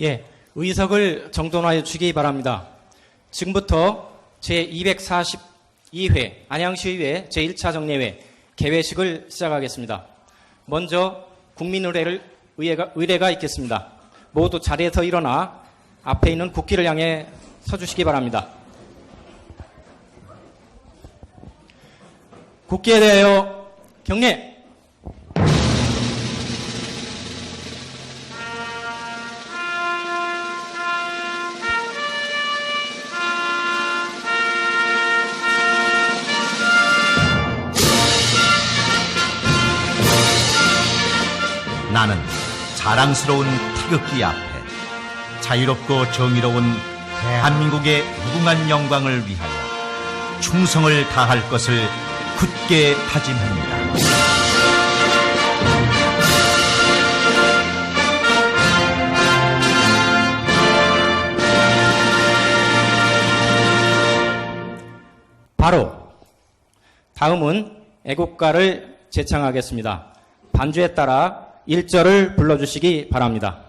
예, 의석을 정돈하여 주시기 바랍니다. 지금부터 제242회 안양시의회 제1차 정례회 개회식을 시작하겠습니다. 먼저 국민의례가 있겠습니다. 모두 자리에서 일어나 앞에 있는 국기를 향해 서주시기 바랍니다. 국기에 대하여 경례! 나는 자랑스러운 태극기 앞에 자유롭고 정의로운 대한민국의 무궁한 영광을 위하여 충성을 다할 것을 굳게 다짐합니다. 바로 다음은 애국가를 제창하겠습니다. 반주에 따라 1절을 불러주시기 바랍니다.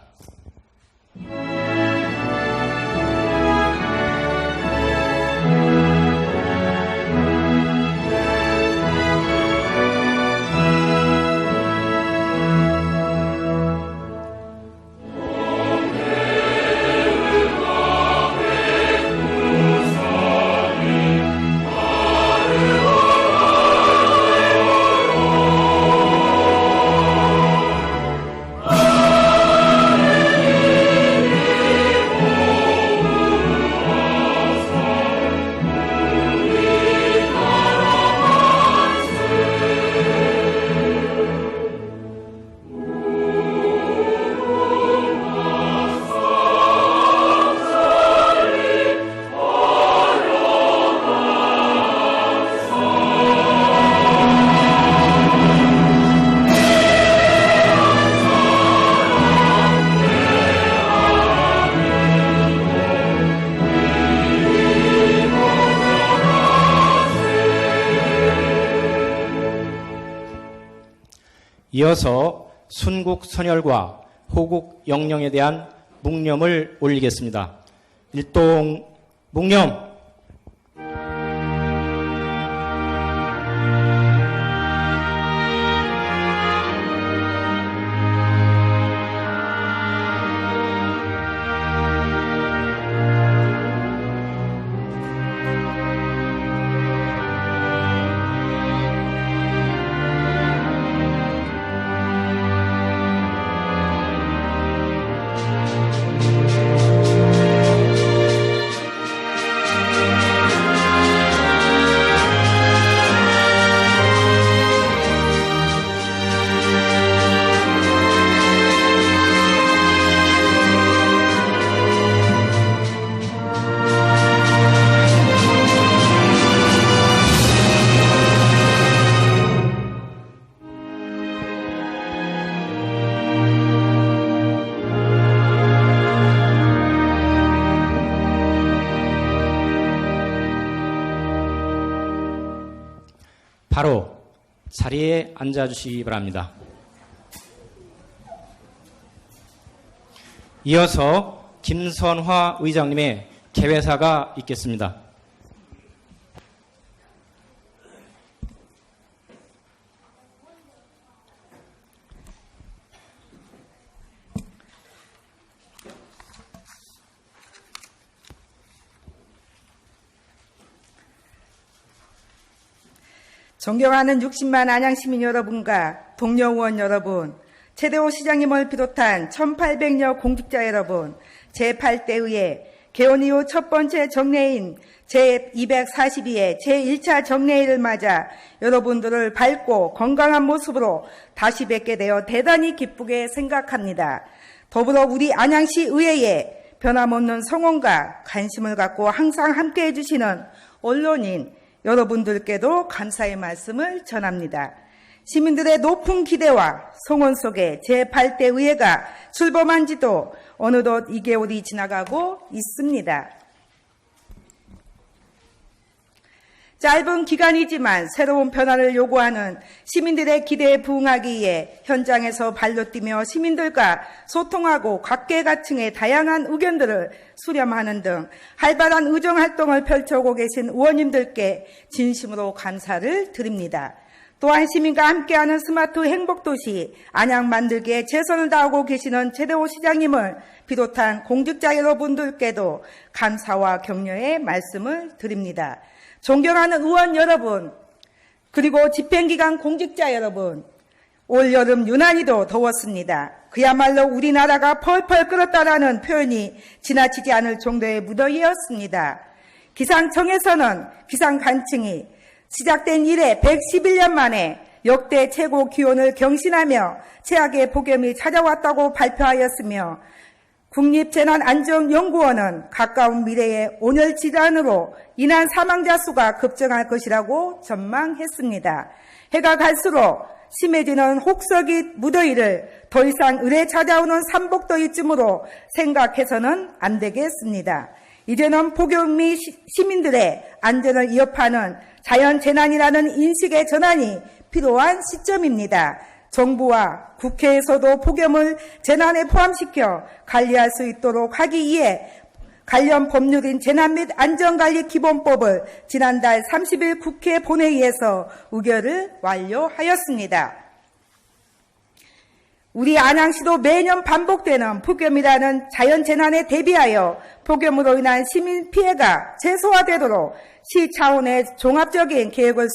이어서 순국 선열과 호국 영령에 대한 묵념을 올리겠습니다. 일동 묵념. 바로 자리에 앉아주시기 바랍니다. 이어서 김선화 의장님의 개회사가 있겠습니다. 존경하는 60만 안양시민 여러분과 동료 의원 여러분, 최대호 시장님을 비롯한 1800여 공직자 여러분, 제8대 의회 개원 이후 첫 번째 정례인 제242회 제1차 정례일을 맞아 여러분들을 밝고 건강한 모습으로 다시 뵙게 되어 대단히 기쁘게 생각합니다. 더불어 우리 안양시 의회에 변함없는 성원과 관심을 갖고 항상 함께해 주시는 언론인 여러분들께도 감사의 말씀을 전합니다. 시민들의 높은 기대와 성원 속에 제8대 의회가 출범한 지도 어느덧 2개월이 지나가고 있습니다. 짧은 기간이지만 새로운 변화를 요구하는 시민들의 기대에 부응하기 위해 현장에서 발로 뛰며 시민들과 소통하고 각계각층의 다양한 의견들을 수렴하는 등 활발한 의정활동을 펼쳐오고 계신 의원님들께 진심으로 감사를 드립니다. 또한 시민과 함께하는 스마트 행복도시 안양 만들기에 최선을 다하고 계시는 최대호 시장님을 비롯한 공직자 여러분들께도 감사와 격려의 말씀을 드립니다. 존경하는 의원 여러분, 그리고 집행기관 공직자 여러분, 올 여름 유난히도 더웠습니다. 그야말로 우리나라가 펄펄 끓었다라는 표현이 지나치지 않을 정도의 무더위였습니다. 기상청에서는 기상관측이 시작된 이래 111년 만에 역대 최고 기온을 경신하며 최악의 폭염이 찾아왔다고 발표하였으며 국립재난안전연구원은 가까운 미래에 온열 질환으로 인한 사망자 수가 급증할 것이라고 전망했습니다. 해가 갈수록 심해지는 혹서기 무더위를 더 이상 의례 찾아오는 삼복더위쯤으로 생각해서는 안 되겠습니다. 이제는 폭염이 시민들의 안전을 위협하는 자연재난이라는 인식의 전환이 필요한 시점입니다. 정부와 국회에서도 폭염을 재난에 포함시켜 관리할 수 있도록 하기 위해 관련 법률인 재난 및 안전관리 기본법을 지난달 30일 국회 본회의에서 의결을 완료하였습니다. 우리 안양시도 매년 반복되는 폭염이라는 자연재난에 대비하여 폭염으로 인한 시민 피해가 최소화되도록 시 차원의 종합적인 계획을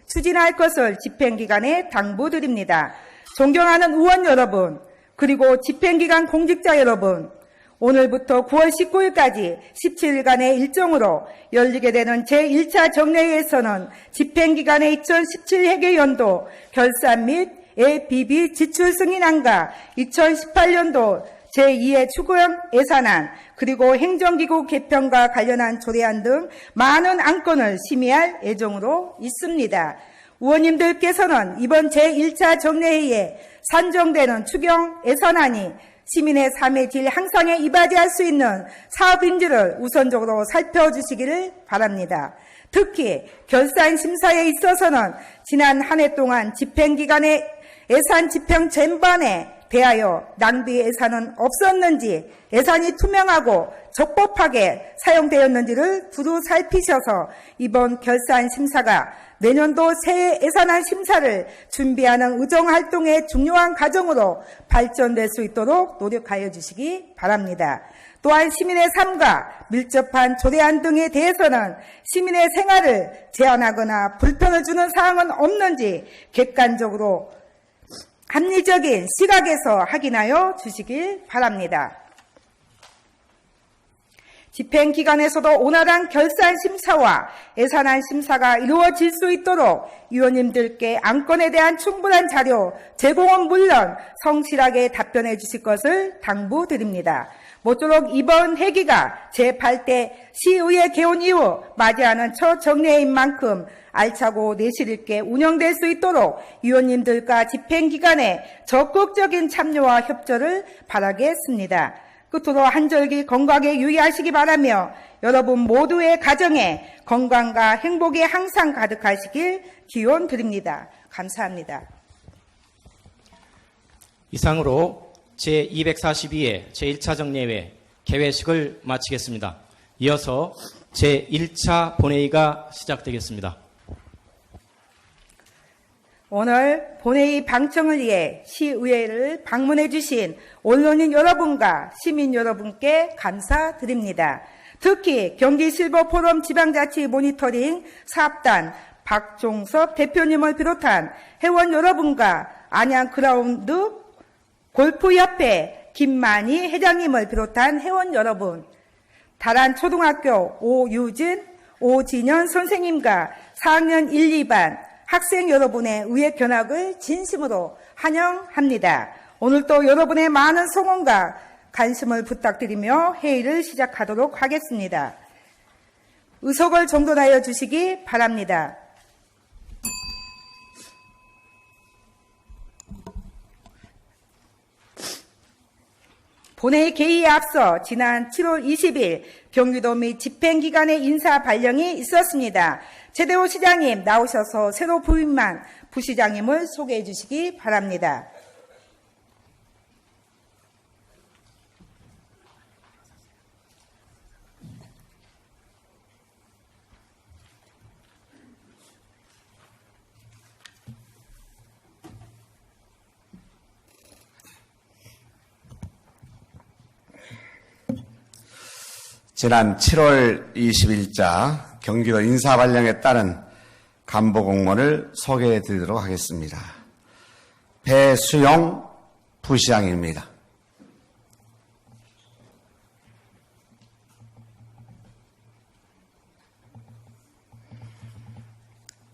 추진할 것을 집행기관에 당부드립니다. 존경하는 의원 여러분, 그리고 집행기관 공직자 여러분, 오늘부터 9월 19일까지 17일간의 일정으로 열리게 되는 제1차 정례회에서는 집행기관의 2017 회계연도 결산 및 ABB 지출 승인안과 2018년도 제2회 추구형 예산안, 그리고 행정기구 개편과 관련한 조례안 등 많은 안건을 심의할 예정으로 있습니다. 의원님들께서는 이번 제1차 정례회의에 산정되는 추경 예산안이 시민의 삶의 질 향상에 이바지할 수 있는 사업인지를 우선적으로 살펴주시기를 바랍니다. 특히 결산 심사에 있어서는 지난 한 해 동안 집행기관의 예산 집행 전반에 대하여 낭비 예산은 없었는지, 예산이 투명하고 적법하게 사용되었는지를 두루 살피셔서 이번 결산 심사가 내년도 새해 예산안 심사를 준비하는 의정활동의 중요한 과정으로 발전될 수 있도록 노력하여 주시기 바랍니다. 또한 시민의 삶과 밀접한 조례안 등에 대해서는 시민의 생활을 제한하거나 불편을 주는 사항은 없는지 객관적으로 합리적인 시각에서 확인하여 주시길 바랍니다. 집행기관에서도 온활한 결산 심사와 예산안 심사가 이루어질 수 있도록 위원님들께 안건에 대한 충분한 자료 제공은 물론 성실하게 답변해 주실 것을 당부드립니다. 모쪼록 이번 회기가 제8대 시의회 개원 이후 맞이하는 첫 정례인 만큼 알차고 내실 있게 운영될 수 있도록 위원님들과 집행기관의 적극적인 참여와 협조를 바라겠습니다. 끝으로 한절기 건강에 유의하시기 바라며 여러분 모두의 가정에 건강과 행복이 항상 가득하시길 기원 드립니다. 감사합니다. 이상으로 제242회 제1차 정례회 개회식을 마치겠습니다. 이어서 제1차 본회의가 시작되겠습니다. 오늘 본회의 방청을 위해 시의회를 방문해 주신 언론인 여러분과 시민 여러분께 감사드립니다. 특히 경기실버포럼 지방자치 모니터링 사업단 박종섭 대표님을 비롯한 회원 여러분과 안양그라운드 골프협회 김만희 회장님을 비롯한 회원 여러분, 다란초등학교 오유진, 오진현 선생님과 4학년 1, 2반 학생 여러분의 의회 견학을 진심으로 환영합니다. 오늘도 여러분의 많은 성원과 관심을 부탁드리며 회의를 시작하도록 하겠습니다. 의석을 정돈하여 주시기 바랍니다. 본회의 개의에 앞서 지난 7월 20일 경기도 및 집행기관의 인사 발령이 있었습니다. 최대호 시장님 나오셔서 새로 부임한 부시장님을 소개해 주시기 바랍니다. 지난 7월 20일자 경기도 인사발령에 따른 간부공무원을 소개해 드리도록 하겠습니다. 배수용 부시장입니다.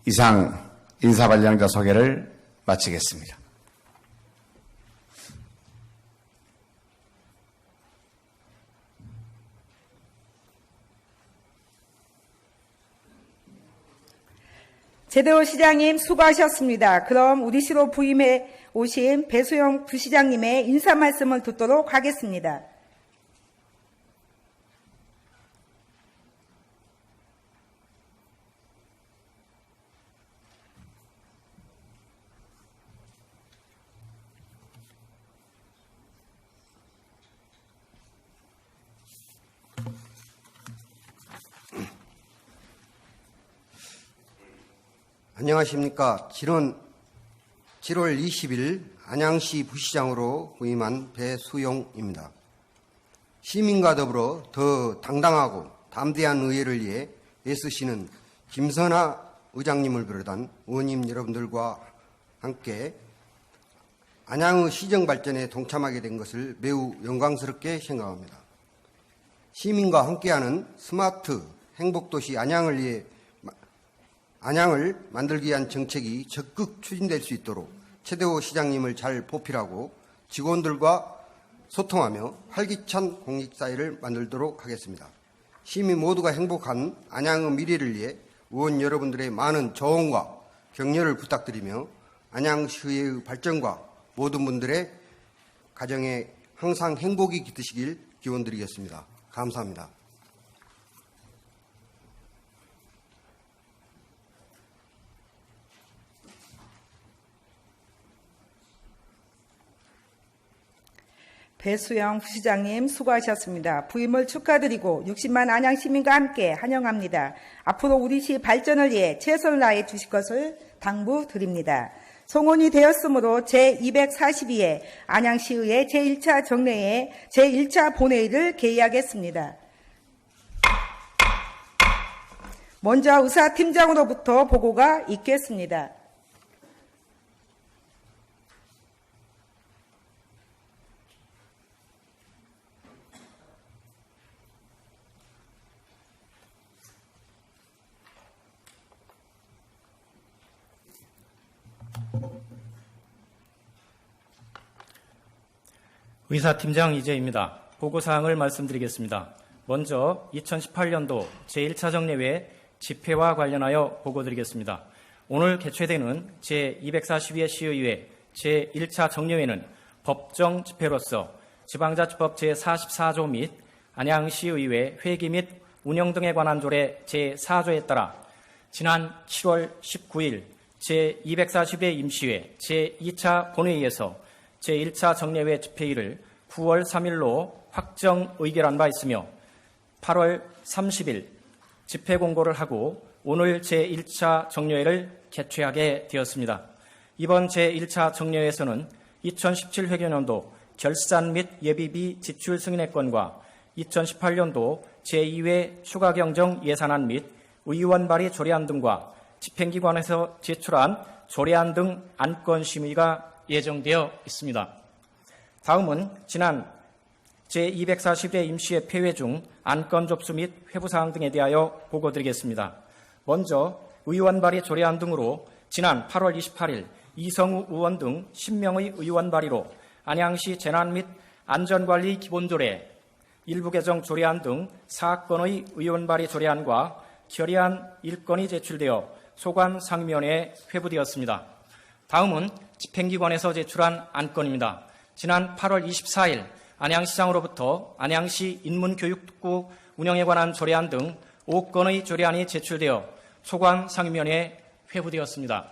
이상 인사발령자 소개를 마치겠습니다. 최대호 시장님 수고하셨습니다. 그럼 우리 시로 부임해 오신 배수영 부시장님의 인사 말씀을 듣도록 하겠습니다. 안녕하십니까. 7월 20일 안양시 부시장으로 부임한 배수용입니다. 시민과 더불어 더 당당하고 담대한 의회를 위해 애쓰시는 김선하 의장님을 비롯한 의원님 여러분들과 함께 안양의 시정 발전에 동참하게 된 것을 매우 영광스럽게 생각합니다. 시민과 함께하는 스마트 행복도시 안양을 만들기 위한 정책이 적극 추진될 수 있도록 최대호 시장님을 잘 보필하고 직원들과 소통하며 활기찬 공익사회를 만들도록 하겠습니다. 시민 모두가 행복한 안양의 미래를 위해 의원 여러분들의 많은 조언과 격려를 부탁드리며 안양시의 발전과 모든 분들의 가정에 항상 행복이 깃드시길 기원드리겠습니다. 감사합니다. 배수영 부시장님 수고하셨습니다. 부임을 축하드리고 60만 안양 시민과 함께 환영합니다. 앞으로 우리 시 발전을 위해 최선을 다해 주실 것을 당부드립니다. 송원이 되었으므로 제242회 안양시의회 제1차 정례회 제1차 본회의를 개의하겠습니다. 먼저 의사팀장으로부터 보고가 있겠습니다. 의사팀장 이재입니다. 보고사항을 말씀드리겠습니다. 먼저 2018년도 제1차 정례회 집회와 관련하여 보고드리겠습니다. 오늘 개최되는 제242회 시의회 제1차 정례회는 법정 집회로서 지방자치법 제44조 및 안양시의회 회기 및 운영 등에 관한 조례 제4조에 따라 지난 7월 19일 제240회 임시회 제2차 본회의에서 제1차 정례회 집회일을 9월 3일로 확정 의결한 바 있으며 8월 30일 집회 공고를 하고 오늘 제1차 정례회를 개최하게 되었습니다. 이번 제1차 정례회에서는 2017 회계연도 결산 및 예비비 지출 승인의건과 2018년도 제2회 추가 경정 예산안 및 의원 발의 조례안 등과 집행기관에서 제출한 조례안 등 안건 심의가 예정되어 있습니다. 다음은 지난 제240회 임시회 폐회 중 안건 접수 및 회부사항 등에 대하여 보고드리겠습니다. 먼저 의원 발의 조례안 등으로 지난 8월 28일 이성우 의원 등 10명의 의원 발의로 안양시 재난 및 안전관리 기본조례, 일부 개정 조례안 등 4건의 의원 발의 조례안과 결의안 1건이 제출되어 소관상임위원회에 회부되었습니다. 다음은 집행기관에서 제출한 안건입니다. 지난 8월 24일 안양시장으로부터 안양시 인문교육부 운영에 관한 조례안 등 5건의 조례안이 제출되어 소관 상임위원회에 회부되었습니다.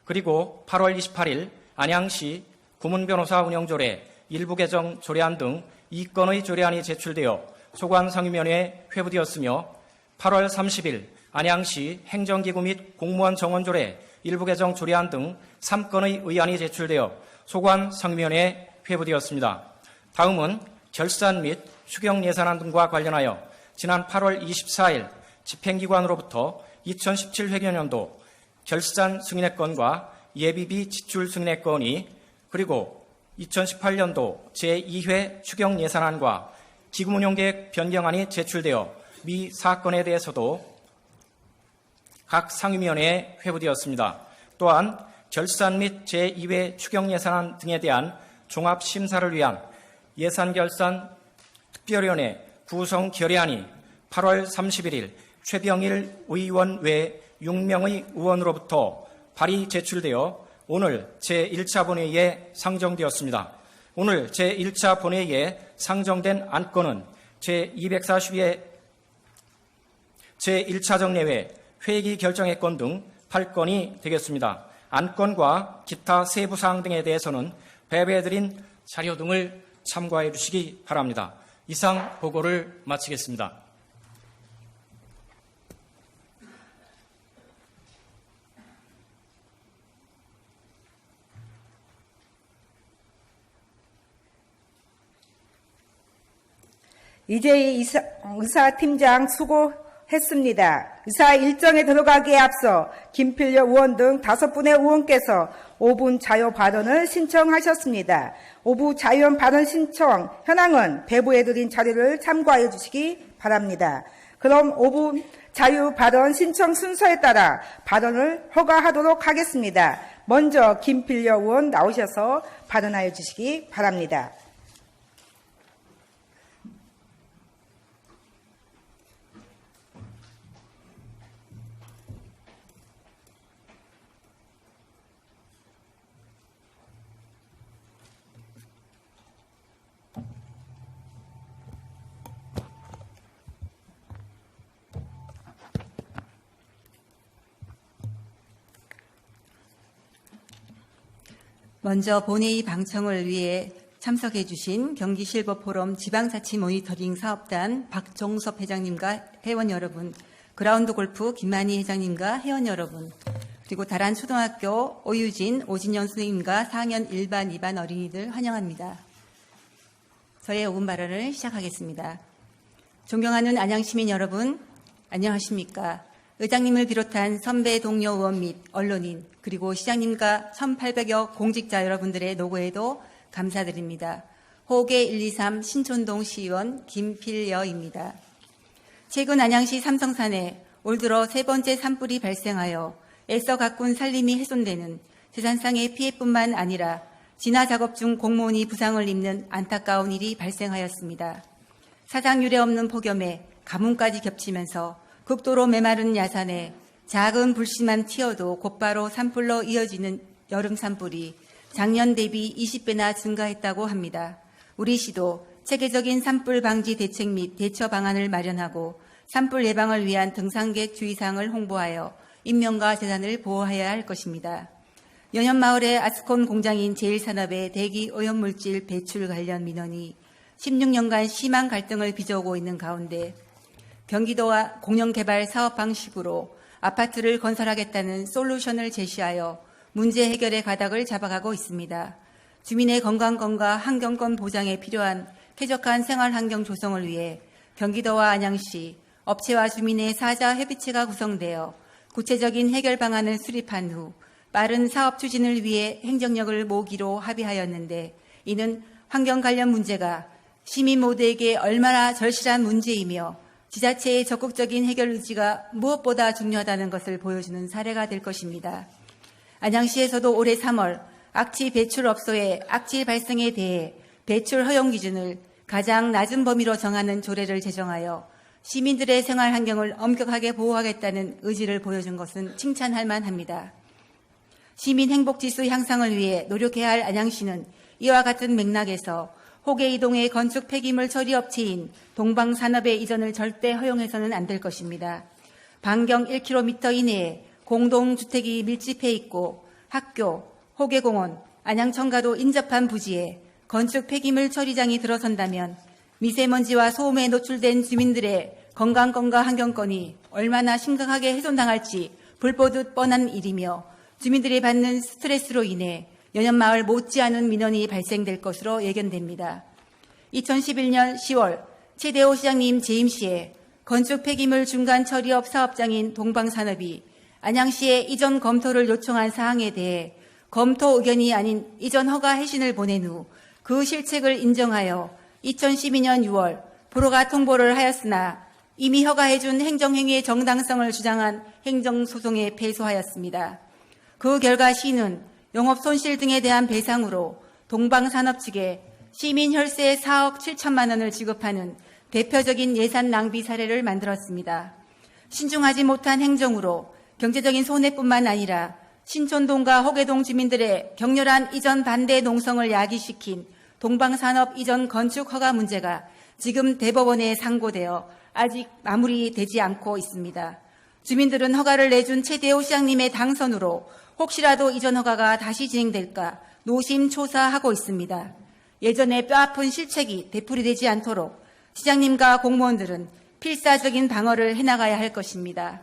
그리고 8월 28일 안양시 구문변호사 운영조례 일부 개정 조례안 등 2건의 조례안이 제출되어 소관 상임위원회에 회부되었으며 8월 30일 안양시 행정기구 및 공무원 정원조례 일부 개정 조례안 등 3건의 의안이 제출되어 소관 상임위원회에 회부되었습니다. 다음은 결산 및 추경 예산안 등과 관련하여 지난 8월 24일 집행기관으로부터 2017 회계연도 결산 승인의 건과 예비비 지출 승인의 건이 그리고 2018년도 제2회 추경 예산안과 기금운용계획 변경안이 제출되어 미 사건에 대해서도 각 상임위원회에 회부되었습니다. 또한 결산 및 제2회 추경 예산안 등에 대한 종합심사를 위한 예산결산 특별위원회 구성 결의안이 8월 31일 최병일 의원 외 6명의 의원으로부터 발의 제출되어 오늘 제1차 본회의에 상정되었습니다. 오늘 제1차 본회의에 상정된 안건은 제242회 제1차 정례회 회기 결정의 건 등 8건이 되겠습니다. 안건과 기타 세부 사항 등에 대해서는 배부해드린 자료 등을 참고해 주시기 바랍니다. 이상 보고를 마치겠습니다. 이재희 의사팀장 수고했습니다. 의사 일정에 들어가기에 앞서 김필려 의원 등 5분의 의원께서 5분 자유 발언을 신청하셨습니다. 5분 자유 발언 신청 현황은 배부해드린 자료를 참고하여 주시기 바랍니다. 그럼 5분 자유 발언 신청 순서에 따라 발언을 허가하도록 하겠습니다. 먼저 김필려 의원 나오셔서 발언하여 주시기 바랍니다. 먼저 본회의 방청을 위해 참석해 주신 경기실버포럼 지방자치 모니터링 사업단 박종섭 회장님과 회원 여러분, 그라운드 골프 김만희 회장님과 회원 여러분, 그리고 다란초등학교 오유진, 오진영 선생님과 4학년 1반, 2반 어린이들 환영합니다. 저의 5분 발언을 시작하겠습니다. 존경하는 안양시민 여러분, 안녕하십니까? 의장님을 비롯한 선배 동료 의원 및 언론인 그리고 시장님과 1,800여 공직자 여러분들의 노고에도 감사드립니다. 호계 123 신촌동 시의원 김필여입니다. 최근 안양시 삼성산에 올 들어 3번째 산불이 발생하여 애써 가꾼 살림이 훼손되는 재산상의 피해뿐만 아니라 진화 작업 중 공무원이 부상을 입는 안타까운 일이 발생하였습니다. 사상 유례 없는 폭염에 가뭄까지 겹치면서 극도로 메마른 야산에 작은 불씨만 튀어도 곧바로 산불로 이어지는 여름 산불이 작년 대비 20배나 증가했다고 합니다. 우리 시도 체계적인 산불 방지 대책 및 대처 방안을 마련하고 산불 예방을 위한 등산객 주의사항을 홍보하여 인명과 재산을 보호해야 할 것입니다. 연현마을의 아스콘 공장인 제일산업의 대기 오염물질 배출 관련 민원이 16년간 심한 갈등을 빚어오고 있는 가운데 경기도와 공영개발 사업 방식으로 아파트를 건설하겠다는 솔루션을 제시하여 문제 해결의 가닥을 잡아가고 있습니다. 주민의 건강권과 환경권 보장에 필요한 쾌적한 생활환경 조성을 위해 경기도와 안양시, 업체와 주민의 사자 협의체가 구성되어 구체적인 해결 방안을 수립한 후 빠른 사업 추진을 위해 행정력을 모으기로 합의하였는데 이는 환경 관련 문제가 시민 모두에게 얼마나 절실한 문제이며 지자체의 적극적인 해결 의지가 무엇보다 중요하다는 것을 보여주는 사례가 될 것입니다. 안양시에서도 올해 3월 악취 배출업소의 악취 발생에 대해 배출 허용 기준을 가장 낮은 범위로 정하는 조례를 제정하여 시민들의 생활 환경을 엄격하게 보호하겠다는 의지를 보여준 것은 칭찬할 만합니다. 시민 행복지수 향상을 위해 노력해야 할 안양시는 이와 같은 맥락에서 호계이동의 건축 폐기물 처리 업체인 동방산업의 이전을 절대 허용해서는 안 될 것입니다. 반경 1km 이내에 공동주택이 밀집해 있고 학교, 호계공원, 안양청가도 인접한 부지에 건축 폐기물 처리장이 들어선다면 미세먼지와 소음에 노출된 주민들의 건강권과 환경권이 얼마나 심각하게 훼손당할지 불보듯 뻔한 일이며 주민들이 받는 스트레스로 인해 연현마을 못지않은 민원이 발생될 것으로 예견됩니다. 2011년 10월 최대호 시장님 재임 시에 건축 폐기물 중간 처리업 사업장인 동방산업이 안양시에 이전 검토를 요청한 사항에 대해 검토 의견이 아닌 이전 허가 해신을 보낸 후 그 실책을 인정하여 2012년 6월 불허가 통보를 하였으나 이미 허가해준 행정행위의 정당성을 주장한 행정소송에 패소하였습니다. 그 결과 시는 영업 손실 등에 대한 배상으로 동방산업 측에 시민 혈세 4억 7천만 원을 지급하는 대표적인 예산 낭비 사례를 만들었습니다. 신중하지 못한 행정으로 경제적인 손해뿐만 아니라 신촌동과 호계동 주민들의 격렬한 이전 반대 농성을 야기시킨 동방산업 이전 건축 허가 문제가 지금 대법원에 상고되어 아직 마무리되지 않고 있습니다. 주민들은 허가를 내준 최대호 시장님의 당선으로 혹시라도 이전 허가가 다시 진행될까 노심초사하고 있습니다. 예전의 뼈아픈 실책이 되풀이되지 않도록 시장님과 공무원들은 필사적인 방어를 해나가야 할 것입니다.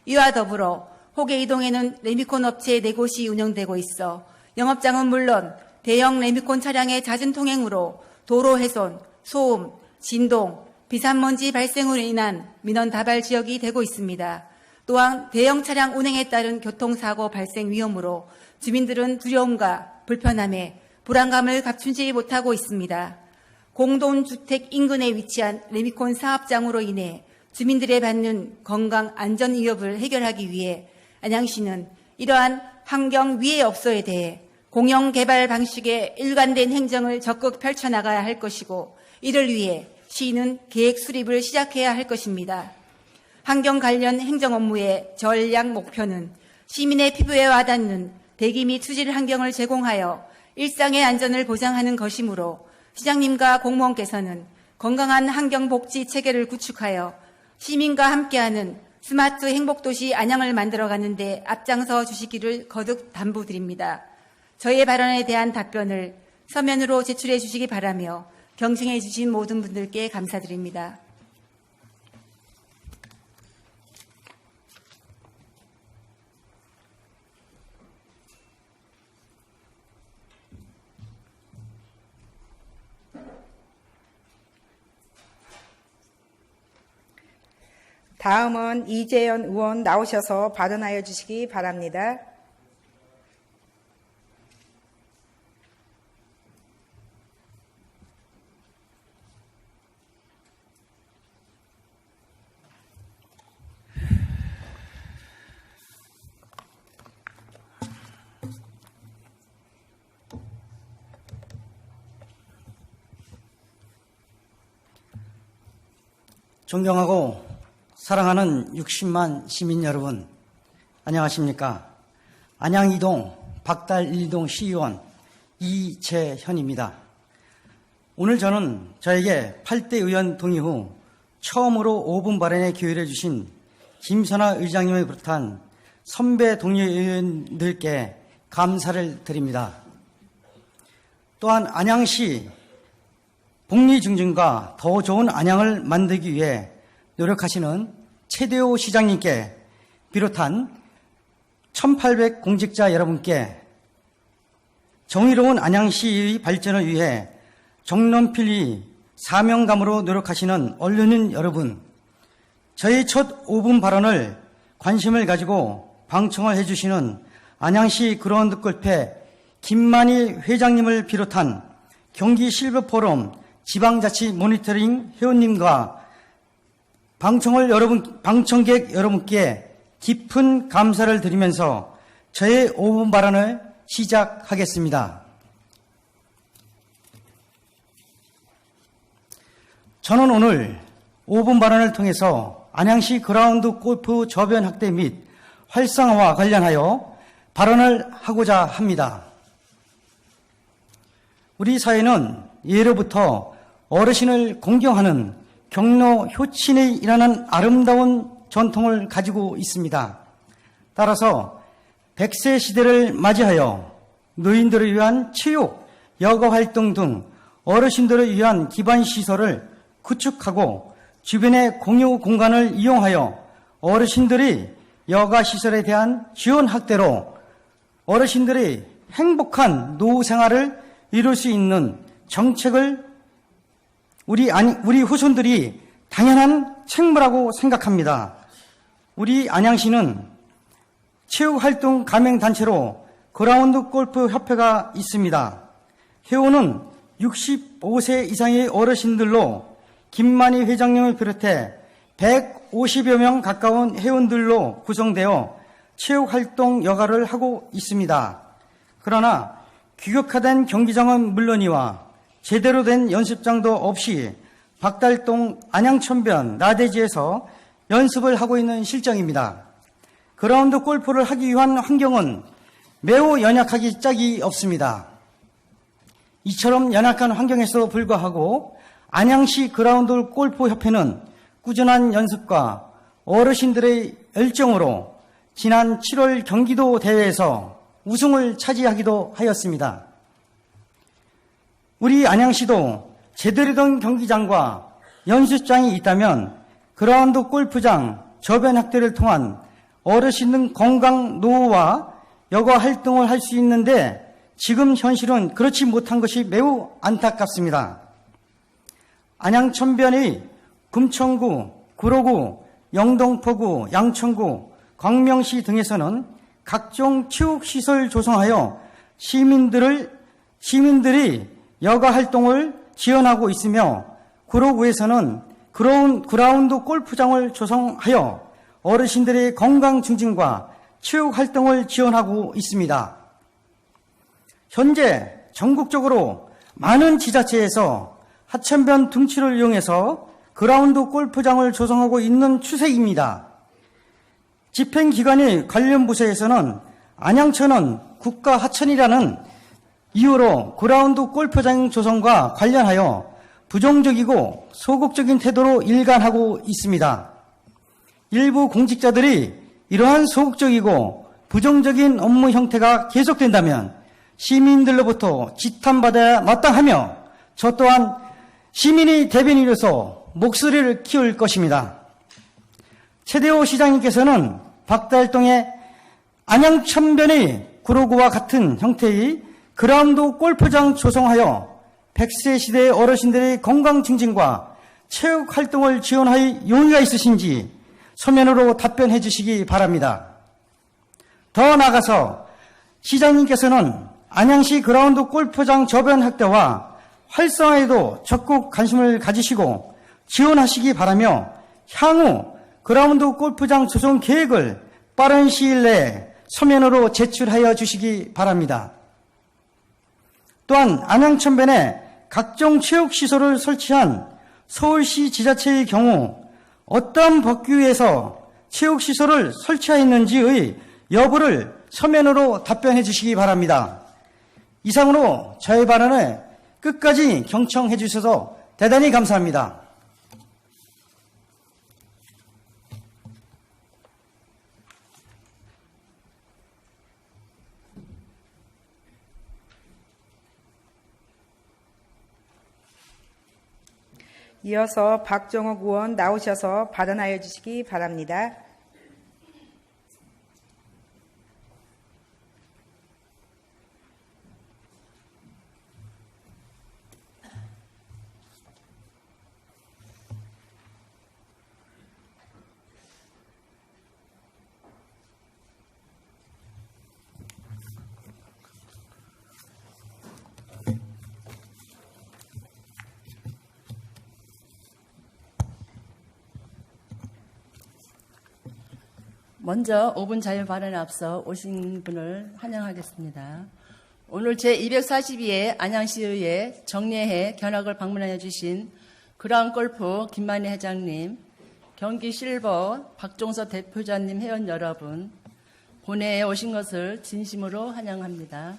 이와 더불어 호계이동에는 레미콘 업체 4곳이 운영되고 있어 영업장은 물론 대형 레미콘 차량의 잦은 통행으로 도로 훼손, 소음, 진동, 비산먼지 발생으로 인한 민원 다발 지역이 되고 있습니다. 또한 대형 차량 운행에 따른 교통사고 발생 위험으로 주민들은 두려움과 불편함에 불안감을 감추지 못하고 있습니다. 공동주택 인근에 위치한 레미콘 사업장으로 인해 주민들의 받는 건강 안전 위협을 해결하기 위해 안양시는 이러한 환경 위해 업소에 대해 공영 개발 방식의 일관된 행정을 적극 펼쳐나가야 할 것이고 이를 위해 시는 계획 수립을 시작해야 할 것입니다. 환경 관련 행정 업무의 전략 목표는 시민의 피부에 와닿는 대기 및 투질 환경을 제공하여 일상의 안전을 보장하는 것이므로 시장님과 공무원께서는 건강한 환경복지 체계를 구축하여 시민과 함께하는 스마트 행복도시 안양을 만들어가는 데 앞장서 주시기를 거듭 당부드립니다. 저희의 발언에 대한 답변을 서면으로 제출해 주시기 바라며 경청해 주신 모든 분들께 감사드립니다. 다음은 이재현 의원 나오셔서 발언하여 주시기 바랍니다. 존경하고 사랑하는 60만 시민 여러분, 안녕하십니까? 안양 2동 박달 1동 시의원 이재현입니다. 오늘 저는 저에게 8대 의원 동의 후 처음으로 5분 발언의 기회를 주신 김선아 의장님을 비롯한 선배 동료 의원들께 감사를 드립니다. 또한 안양시 복리 증진과 더 좋은 안양을 만들기 위해 노력하시는 최대호 시장님께 비롯한 1800 공직자 여러분께 정의로운 안양시의 발전을 위해 정론필히 사명감으로 노력하시는 언론인 여러분, 저희 첫 5분 발언을 관심을 가지고 방청을 해주시는 안양시 그라운드 골프의 김만희 회장님을 비롯한 경기 실버포럼 지방자치 모니터링 회원님과 방청객 여러분께 깊은 감사를 드리면서 저의 5분 발언을 시작하겠습니다. 저는 오늘 5분 발언을 통해서 안양시 그라운드 골프 저변 확대 및 활성화와 관련하여 발언을 하고자 합니다. 우리 사회는 예로부터 어르신을 공경하는 경로 효친에 일하는 아름다운 전통을 가지고 있습니다. 따라서 100세 시대를 맞이하여 노인들을 위한 체육, 여가 활동 등 어르신들을 위한 기반 시설을 구축하고 주변의 공유 공간을 이용하여 어르신들이 여가 시설에 대한 지원 확대로 어르신들이 행복한 노후 생활을 이룰 수 있는 정책을 우리 후손들이 당연한 책무라고 생각합니다. 우리 안양시는 체육활동 가맹단체로 그라운드 골프 협회가 있습니다. 회원은 65세 이상의 어르신들로 김만희 회장님을 비롯해 150여 명 가까운 회원들로 구성되어 체육활동 여가를 하고 있습니다. 그러나 규격화된 경기장은 물론이와 제대로 된 연습장도 없이 박달동 안양천변 나대지에서 연습을 하고 있는 실정입니다. 그라운드 골프를 하기 위한 환경은 매우 연약하기 짝이 없습니다. 이처럼 연약한 환경에서 불구하고 안양시 그라운드 골프 협회는 꾸준한 연습과 어르신들의 열정으로 지난 7월 경기도 대회에서 우승을 차지하기도 하였습니다. 우리 안양시도 제대로 된 경기장과 연습장이 있다면 그라운드 골프장 저변 확대를 통한 어르신 건강 노후와 여가 활동을 할 수 있는데 지금 현실은 그렇지 못한 것이 매우 안타깝습니다. 안양천변의 금천구, 구로구, 영동포구, 양천구, 광명시 등에서는 각종 체육시설 조성하여 시민들이 여가 활동을 지원하고 있으며 구로구에서는 그라운드 골프장을 조성하여 어르신들의 건강 증진과 체육 활동을 지원하고 있습니다. 현재 전국적으로 많은 지자체에서 하천변 둥치를 이용해서 그라운드 골프장을 조성하고 있는 추세입니다. 집행기관의 관련 부서에서는 안양천은 국가 하천이라는 이유로 그라운드 골프장 조성과 관련하여 부정적이고 소극적인 태도로 일관하고 있습니다. 일부 공직자들이 이러한 소극적이고 부정적인 업무 형태가 계속된다면 시민들로부터 지탄받아야 마땅하며 저 또한 시민의 대변인으로서 목소리를 키울 것입니다. 최대호 시장님께서는 박달동의 안양천변의 구로구와 같은 형태의 그라운드 골프장 조성하여 100세 시대의 어르신들의 건강 증진과 체육 활동을 지원할 용의가 있으신지 서면으로 답변해 주시기 바랍니다. 더 나아가서 시장님께서는 안양시 그라운드 골프장 저변 확대와 활성화에도 적극 관심을 가지시고 지원하시기 바라며 향후 그라운드 골프장 조성 계획을 빠른 시일 내에 서면으로 제출하여 주시기 바랍니다. 또한 안양천변에 각종 체육시설을 설치한 서울시 지자체의 경우 어떤 법규에서 체육시설을 설치하였는지의 여부를 서면으로 답변해 주시기 바랍니다. 이상으로 저의 발언을 끝까지 경청해 주셔서 대단히 감사합니다. 이어서 박정욱 의원 나오셔서 발언하여 주시기 바랍니다. 먼저 5분 자유 발언에 앞서 오신 분을 환영하겠습니다. 오늘 제242회 안양시의회 정례회 견학을 방문하여 주신 그라운드 골프 김만희 회장님, 경기 실버 박종섭 대표자님, 회원 여러분, 본회에 오신 것을 진심으로 환영합니다.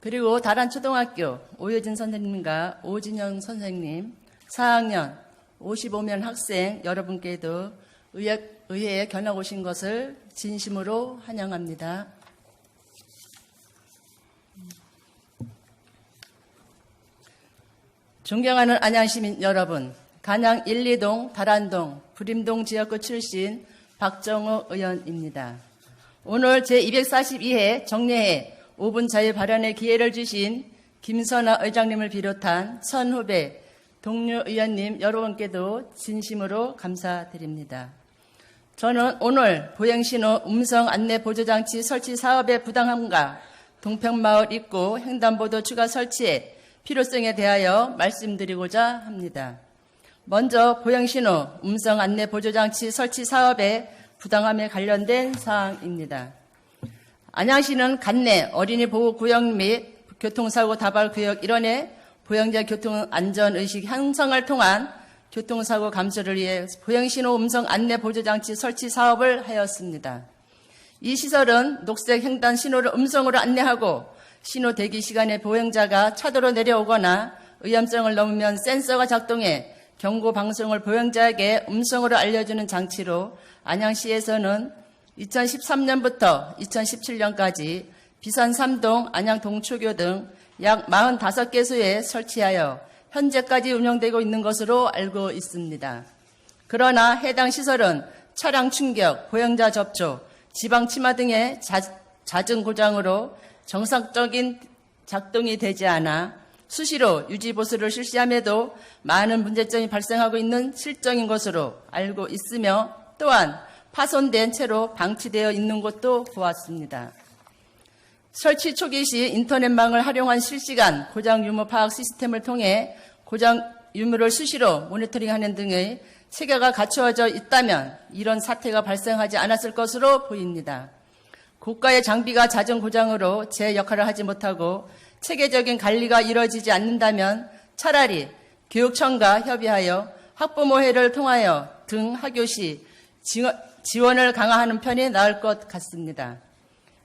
그리고 다란초등학교 오효진 선생님과 오진영 선생님, 4학년 55명 학생 여러분께도 의회에 견학 오신 것을 진심으로 환영합니다. 존경하는 안양시민 여러분, 간양 1, 2동, 다란동, 부림동 지역구 출신 박정호 의원입니다. 오늘 제242회 정례회 5분 자유 발언의 기회를 주신 김선아 의장님을 비롯한 선후배, 동료 의원님 여러분께도 진심으로 감사드립니다. 저는 오늘 보행신호 음성 안내 보조장치 설치 사업의 부당함과 동평마을 입구 횡단보도 추가 설치의 필요성에 대하여 말씀드리고자 합니다. 먼저 보행신호 음성 안내 보조장치 설치 사업의 부당함에 관련된 사항입니다. 안양시는 관내 어린이 보호구역 및 교통사고 다발구역 일원의 보행자 교통안전의식 형성을 통한 교통사고 감소를 위해 보행신호 음성 안내 보조장치 설치 사업을 하였습니다. 이 시설은 녹색 횡단 신호를 음성으로 안내하고 신호 대기 시간에 보행자가 차도로 내려오거나 위험성을 넘으면 센서가 작동해 경고 방송을 보행자에게 음성으로 알려주는 장치로 안양시에서는 2013년부터 2017년까지 비산 3동, 안양 동초교 등 약 45개소에 설치하여 현재까지 운영되고 있는 것으로 알고 있습니다. 그러나 해당 시설은 차량 충격, 보행자 접촉, 지방 치마 등의 잦은 고장으로 정상적인 작동이 되지 않아 수시로 유지보수를 실시함에도 많은 문제점이 발생하고 있는 실정인 것으로 알고 있으며 또한 파손된 채로 방치되어 있는 것도 보았습니다. 설치 초기 시 인터넷망을 활용한 실시간 고장 유무 파악 시스템을 통해 고장 유무를 수시로 모니터링하는 등의 체계가 갖추어져 있다면 이런 사태가 발생하지 않았을 것으로 보입니다. 고가의 장비가 잦은 고장으로 제 역할을 하지 못하고 체계적인 관리가 이루어지지 않는다면 차라리 교육청과 협의하여 학부모회를 통하여 등 학교 시 지원을 강화하는 편이 나을 것 같습니다.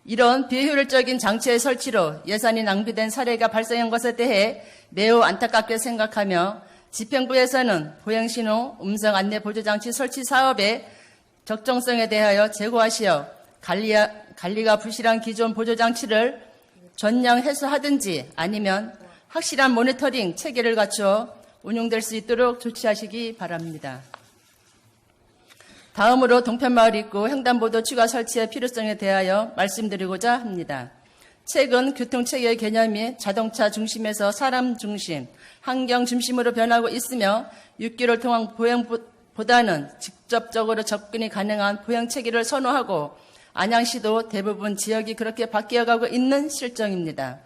이런 비효율적인 장치의 설치로 예산이 낭비된 사례가 발생한 것에 대해 매우 안타깝게 생각하며 집행부에서는 보행신호 음성 안내 보조장치 설치 사업의 적정성에 대하여 재고하시어 관리가 부실한 기존 보조장치를 전량 해소하든지 아니면 확실한 모니터링 체계를 갖추어 운용될 수 있도록 조치하시기 바랍니다. 다음으로 동편마을 입구 횡단보도 추가 설치의 필요성에 대하여 말씀드리고자 합니다. 최근 교통체계의 개념이 자동차 중심에서 사람 중심, 환경 중심으로 변하고 있으며 6개월 통한 보행보다는 직접적으로 접근이 가능한 보행체계를 선호하고 안양시도 대부분 지역이 그렇게 바뀌어가고 있는 실정입니다.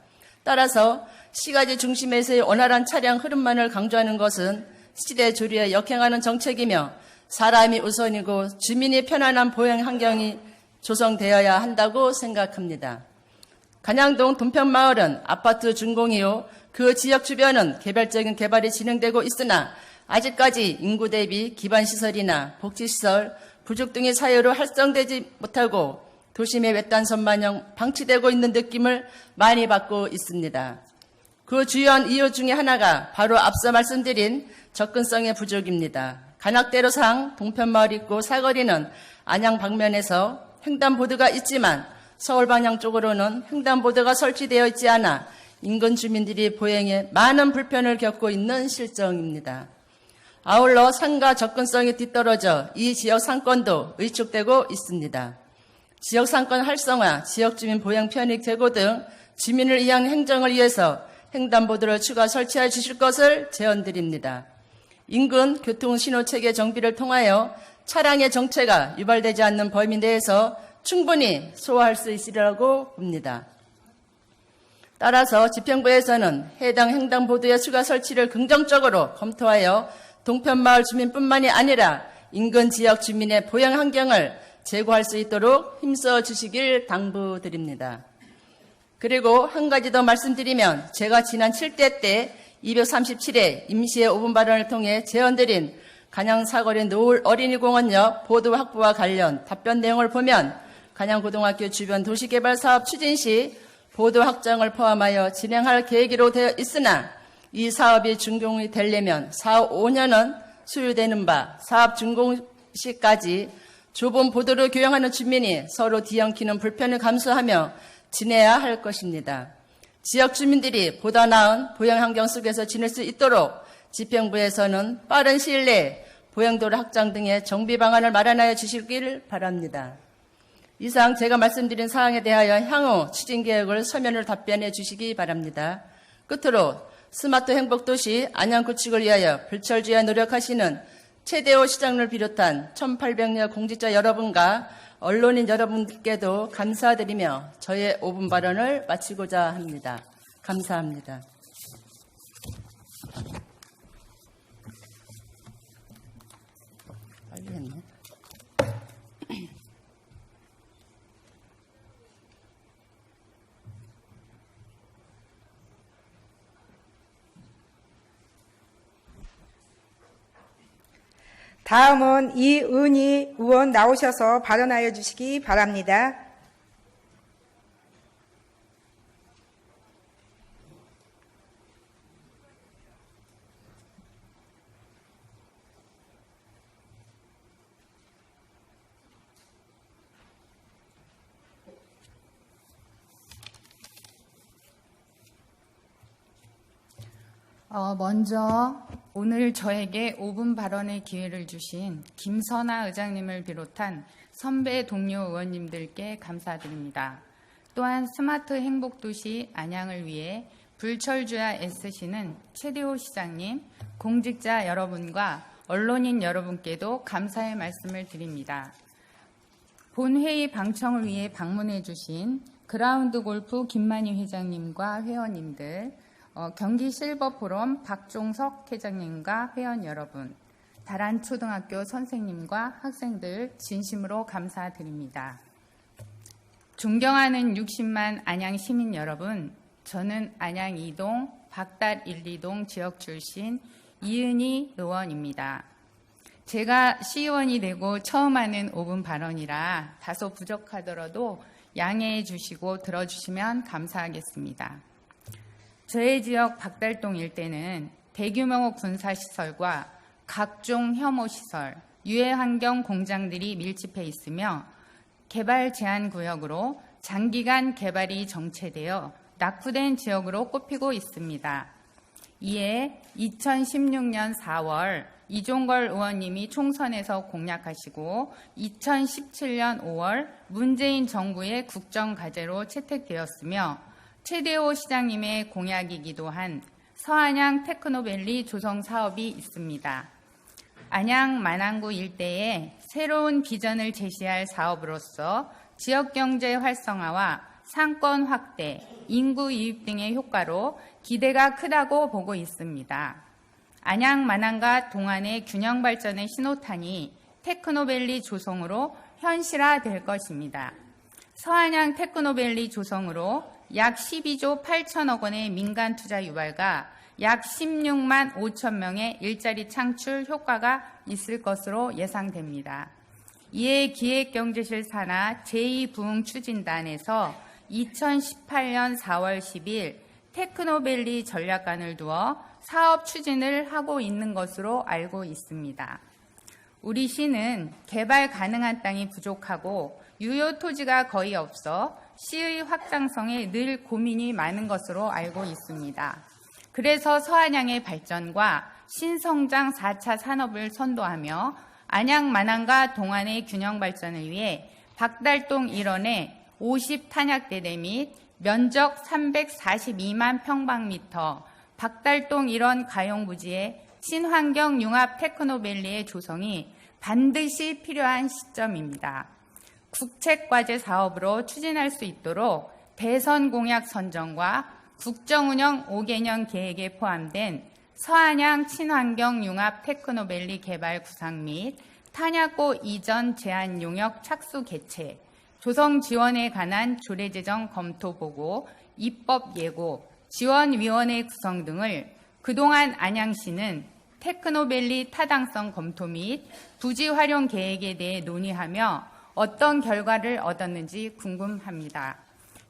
따라서 시가지 중심에서의 원활한 차량 흐름만을 강조하는 것은 시대 조리에 역행하는 정책이며 사람이 우선이고 주민이 편안한 보행 환경이 조성되어야 한다고 생각합니다. 간양동 동편마을은 아파트 준공이후 그 지역 주변은 개별적인 개발이 진행되고 있으나 아직까지 인구 대비 기반시설이나 복지시설, 부족 등의 사유로 활성되지 못하고 도심의 외딴섬 마냥 방치되고 있는 느낌을 많이 받고 있습니다. 그 주요한 이유 중에 하나가 바로 앞서 말씀드린 접근성의 부족입니다. 간악대로상 동편마을 입구 사거리는 안양 방면에서 횡단보도가 있지만 서울 방향 쪽으로는 횡단보도가 설치되어 있지 않아 인근 주민들이 보행에 많은 불편을 겪고 있는 실정입니다. 아울러 상가 접근성이 뒤떨어져 이 지역 상권도 위축되고 있습니다. 지역 상권 활성화, 지역 주민 보행 편익 제고 등 주민을 위한 행정을 위해서 횡단보도를 추가 설치해 주실 것을 제언드립니다. 인근 교통신호체계 정비를 통하여 차량의 정체가 유발되지 않는 범위 내에서 충분히 소화할 수 있으리라고 봅니다. 따라서 집행부에서는 해당 횡단보도의 추가 설치를 긍정적으로 검토하여 동편마을 주민뿐만이 아니라 인근 지역 주민의 보행 환경을 제고할 수 있도록 힘써 주시길 당부드립니다. 그리고 한 가지 더 말씀드리면 제가 지난 7대 때 237회 임시의 5분 발언을 통해 제언드린 간양사거리 노을 어린이공원역 보도 확보와 관련 답변 내용을 보면 간양고등학교 주변 도시개발 사업 추진 시 보도 확장을 포함하여 진행할 계획으로 되어 있으나 이 사업이 준공이 되려면 4-5년은 소요되는 바 사업 준공 시까지 좁은 보도로 교양하는 주민이 서로 뒤엉키는 불편을 감수하며 지내야 할 것입니다. 지역 주민들이 보다 나은 보행 환경 속에서 지낼 수 있도록 집행부에서는 빠른 시일 내에 보행도로 확장 등의 정비 방안을 마련하여 주시길 바랍니다. 이상 제가 말씀드린 사항에 대하여 향후 추진 계획을 서면으로 답변해 주시기 바랍니다. 끝으로 스마트 행복도시 안양 구축을 위하여 불철주야 노력하시는 최대호 시장을 비롯한 1800여 공직자 여러분과 언론인 여러분들께도 감사드리며 저의 5분 발언을 마치고자 합니다. 감사합니다. 빨리 했네. 다음은 이은희 의원 나오셔서 발언하여 주시기 바랍니다. 먼저 오늘 저에게 5분 발언의 기회를 주신 김선아 의장님을 비롯한 선배 동료 의원님들께 감사드립니다. 또한 스마트 행복도시 안양을 위해 불철주야 애쓰시는 최대호 시장님, 공직자 여러분과 언론인 여러분께도 감사의 말씀을 드립니다. 본회의 방청을 위해 방문해 주신 그라운드 골프 김만희 회장님과 회원님들, 경기 실버 포럼 박종석 회장님과 회원 여러분, 다란초등학교 선생님과 학생들 진심으로 감사드립니다. 존경하는 60만 안양 시민 여러분, 저는 안양 2동 박달 1, 2동 지역 출신 이은희 의원입니다. 제가 시의원이 되고 처음 하는 5분 발언이라 다소 부족하더라도 양해해 주시고 들어주시면 감사하겠습니다. 저희 지역 박달동 일대는 대규모 군사시설과 각종 혐오시설, 유해환경 공장들이 밀집해 있으며 개발 제한 구역으로 장기간 개발이 정체되어 낙후된 지역으로 꼽히고 있습니다. 이에 2016년 4월 이종걸 의원님이 총선에서 공약하시고 2017년 5월 문재인 정부의 국정과제로 채택되었으며 최대호 시장님의 공약이기도 한 서안양 테크노밸리 조성 사업이 있습니다. 안양 만안구 일대에 새로운 비전을 제시할 사업으로서 지역경제 활성화와 상권 확대, 인구 유입 등의 효과로 기대가 크다고 보고 있습니다. 안양 만안과 동안의 균형 발전의 신호탄이 테크노밸리 조성으로 현실화될 것입니다. 서안양 테크노밸리 조성으로 약 12조 8천억 원의 민간 투자 유발과 약 16만 5천 명의 일자리 창출 효과가 있을 것으로 예상됩니다. 이에 기획경제실 산하 제2부흥추진단에서 2018년 4월 10일 테크노밸리 전략관을 두어 사업 추진을 하고 있는 것으로 알고 있습니다. 우리 시는 개발 가능한 땅이 부족하고 유효 토지가 거의 없어 시의 확장성에 늘 고민이 많은 것으로 알고 있습니다. 그래서 서안양의 발전과 신성장 4차 산업을 선도하며 안양 만안과 동안의 균형 발전을 위해 박달동 일원의 50탄약대대 및 면적 342만 평방미터 박달동 일원 가용부지의 친환경 융합 테크노밸리의 조성이 반드시 필요한 시점입니다. 국책과제 사업으로 추진할 수 있도록 대선 공약 선정과 국정운영 5개년 계획에 포함된 서안양 친환경 융합 테크노밸리 개발 구상 및 탄약고 이전 제한 용역 착수 개최, 조성 지원에 관한 조례 제정 검토 보고, 입법 예고, 지원위원회 구성 등을 그동안 안양시는 테크노밸리 타당성 검토 및 부지 활용 계획에 대해 논의하며 어떤 결과를 얻었는지 궁금합니다.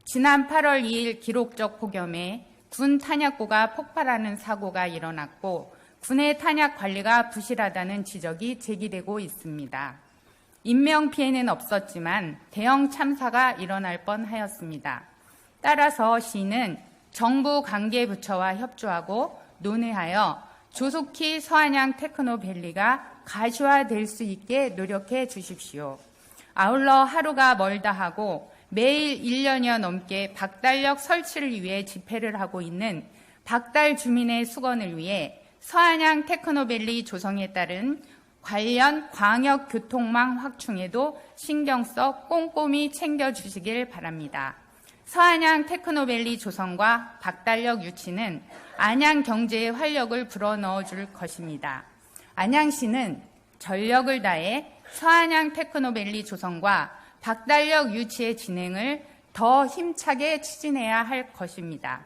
지난 8월 2일 기록적 폭염에 군 탄약고가 폭발하는 사고가 일어났고 군의 탄약 관리가 부실하다는 지적이 제기되고 있습니다. 인명피해는 없었지만 대형 참사가 일어날 뻔하였습니다. 따라서 시는 정부 관계부처와 협조하고 논의하여 조속히 서안양 테크노밸리가 가시화될 수 있게 노력해 주십시오. 아울러 하루가 멀다 하고 매일 1년여 넘게 박달역 설치를 위해 집회를 하고 있는 박달 주민의 수건을 위해 서안양 테크노밸리 조성에 따른 관련 광역교통망 확충에도 신경 써 꼼꼼히 챙겨주시길 바랍니다. 서안양 테크노밸리 조성과 박달역 유치는 안양 경제의 활력을 불어넣어 줄 것입니다. 안양시는 전력을 다해 서안양 테크노밸리 조성과 박달역 유치의 진행을 더 힘차게 추진해야 할 것입니다.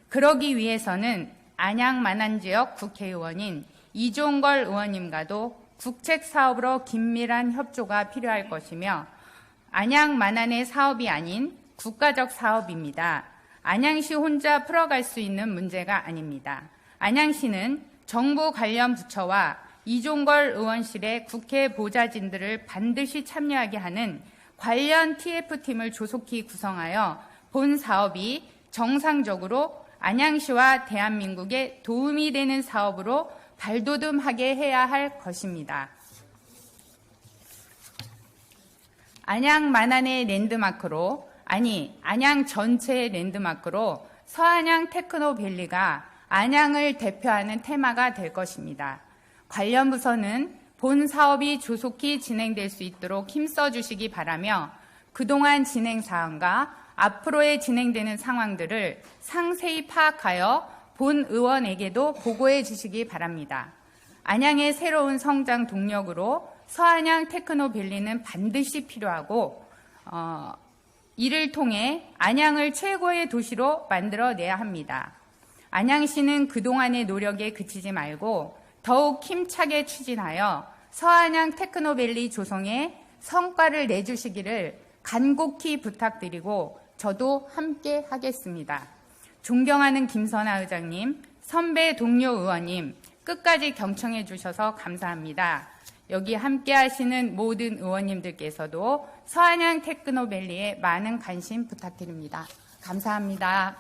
그러기 위해서는 안양 만안지역 국회의원인 이종걸 의원님과도 국책사업으로 긴밀한 협조가 필요할 것이며 안양 만안의 사업이 아닌 국가적 사업입니다. 안양시 혼자 풀어갈 수 있는 문제가 아닙니다. 안양시는 정부 관련 부처와 이종걸 의원실의 국회 보좌진들을 반드시 참여하게 하는 관련 TF팀을 조속히 구성하여 본 사업이 정상적으로 안양시와 대한민국에 도움이 되는 사업으로 발돋움하게 해야 할 것입니다. 안양 만안의 랜드마크로, 아니 안양 전체의 랜드마크로 서안양 테크노밸리가 안양을 대표하는 테마가 될 것입니다. 관련 부서는 본 사업이 조속히 진행될 수 있도록 힘써 주시기 바라며 그동안 진행 사항과 앞으로의 진행되는 상황들을 상세히 파악하여 본 의원에게도 보고해 주시기 바랍니다. 안양의 새로운 성장 동력으로 서안양 테크노밸리는 반드시 필요하고 이를 통해 안양을 최고의 도시로 만들어내야 합니다. 안양시는 그동안의 노력에 그치지 말고 더욱 힘차게 추진하여 서안양 테크노밸리 조성에 성과를 내주시기를 간곡히 부탁드리고 저도 함께 하겠습니다. 존경하는 김선아 의장님, 선배 동료 의원님, 끝까지 경청해 주셔서 감사합니다. 여기 함께 하시는 모든 의원님들께서도 서안양 테크노밸리에 많은 관심 부탁드립니다. 감사합니다.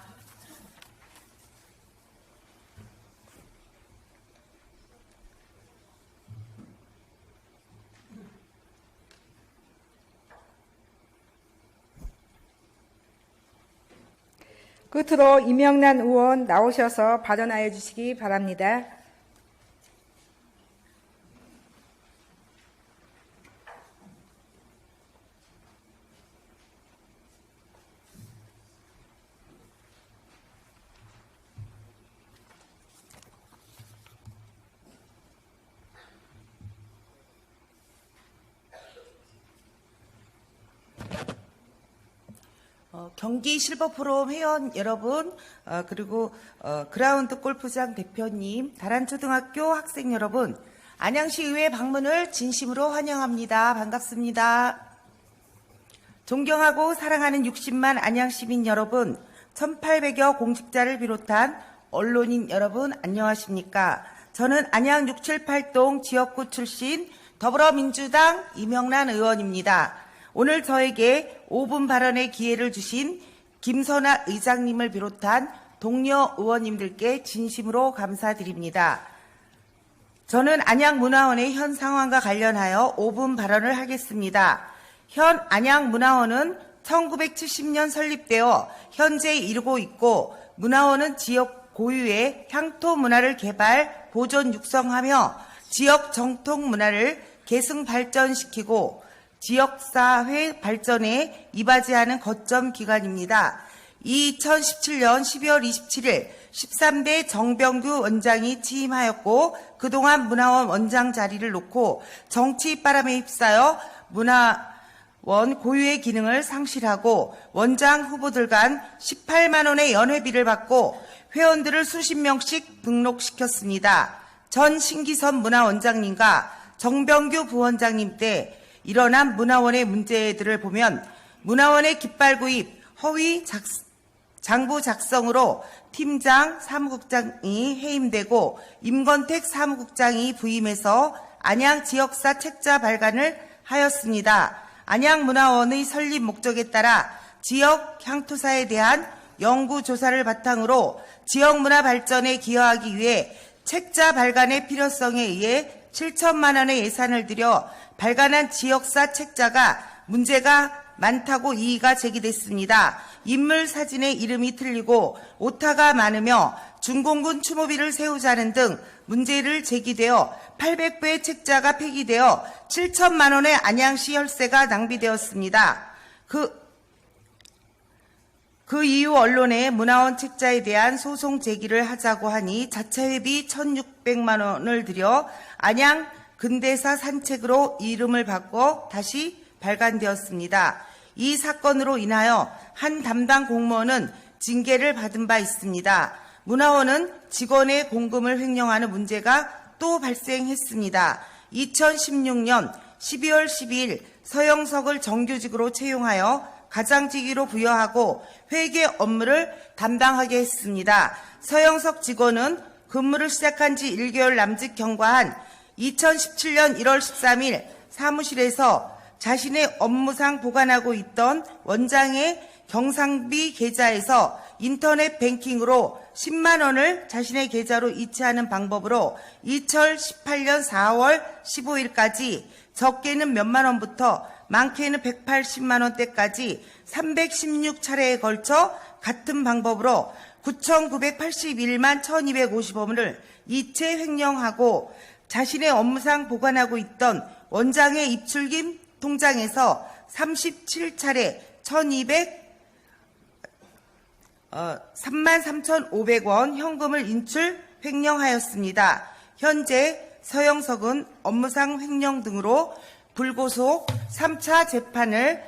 끝으로 이명란 의원 나오셔서 발언하여 주시기 바랍니다. 경기 실버포럼 회원 여러분, 그리고 그라운드 골프장 대표님, 다란초등학교 학생 여러분, 안양시 의회 방문을 진심으로 환영합니다. 반갑습니다. 존경하고 사랑하는 60만 안양시민 여러분, 1800여 공직자를 비롯한 언론인 여러분 안녕하십니까? 저는 안양 678동 지역구 출신 더불어민주당 이명란 의원입니다. 오늘 저에게 5분 발언의 기회를 주신 김선아 의장님을 비롯한 동료 의원님들께 진심으로 감사드립니다. 저는 안양문화원의 현 상황과 관련하여 5분 발언을 하겠습니다. 현 안양문화원은 1970년 설립되어 현재 이루고 있고 문화원은 지역 고유의 향토 문화를 개발, 보존, 육성하며 지역 정통 문화를 계승 발전시키고 지역사회 발전에 이바지하는 거점 기관입니다. 2017년 12월 27일 13대 정병규 원장이 취임하였고 그동안 문화원 원장 자리를 놓고 정치바람에 휩싸여 문화원 고유의 기능을 상실하고 원장 후보들 간 18만 원의 연회비를 받고 회원들을 수십 명씩 등록시켰습니다. 전 신기선 문화원장님과 정병규 부원장님 때 일어난 문화원의 문제들을 보면 문화원의 깃발 구입, 허위 장부 작성으로 팀장, 사무국장이 해임되고 임건택 사무국장이 부임해서 안양 지역사 책자 발간을 하였습니다. 안양문화원의 설립 목적에 따라 지역 향토사에 대한 연구조사를 바탕으로 지역문화 발전에 기여하기 위해 책자 발간의 필요성에 의해 7천만 원의 예산을 들여 발간한 지역사 책자가 문제가 많다고 이의가 제기됐습니다. 인물 사진의 이름이 틀리고 오타가 많으며 중공군 추모비를 세우자는 등 문제를 제기되어 800부의 책자가 폐기되어 7천만 원의 안양시 혈세가 낭비되었습니다. 그 이후 언론에 문화원 책자에 대한 소송 제기를 하자고 하니 자체회비 1,600만 원을 들여 안양 근대사 산책으로 이름을 바꿔 다시 발간되었습니다. 이 사건으로 인하여 한 담당 공무원은 징계를 받은 바 있습니다. 문화원은 직원의 공금을 횡령하는 문제가 또 발생했습니다. 2016년 12월 12일 서영석을 정규직으로 채용하여 가장직위로 부여하고 회계 업무를 담당하게 했습니다. 서영석 직원은 근무를 시작한 지 1개월 남짓 경과한 2017년 1월 13일 사무실에서 자신의 업무상 보관하고 있던 원장의 경상비 계좌에서 인터넷 뱅킹으로 10만 원을 자신의 계좌로 이체하는 방법으로 2018년 4월 15일까지 적게는 몇만 원부터 많게는 180만 원대까지 316차례에 걸쳐 같은 방법으로 9,981만 1,250원을 이체 횡령하고 자신의 업무상 보관하고 있던 원장의 입출금 통장에서 37차례 33,500원 현금을 인출 횡령하였습니다. 현재 서영석은 업무상 횡령 등으로 불구속 3차 재판을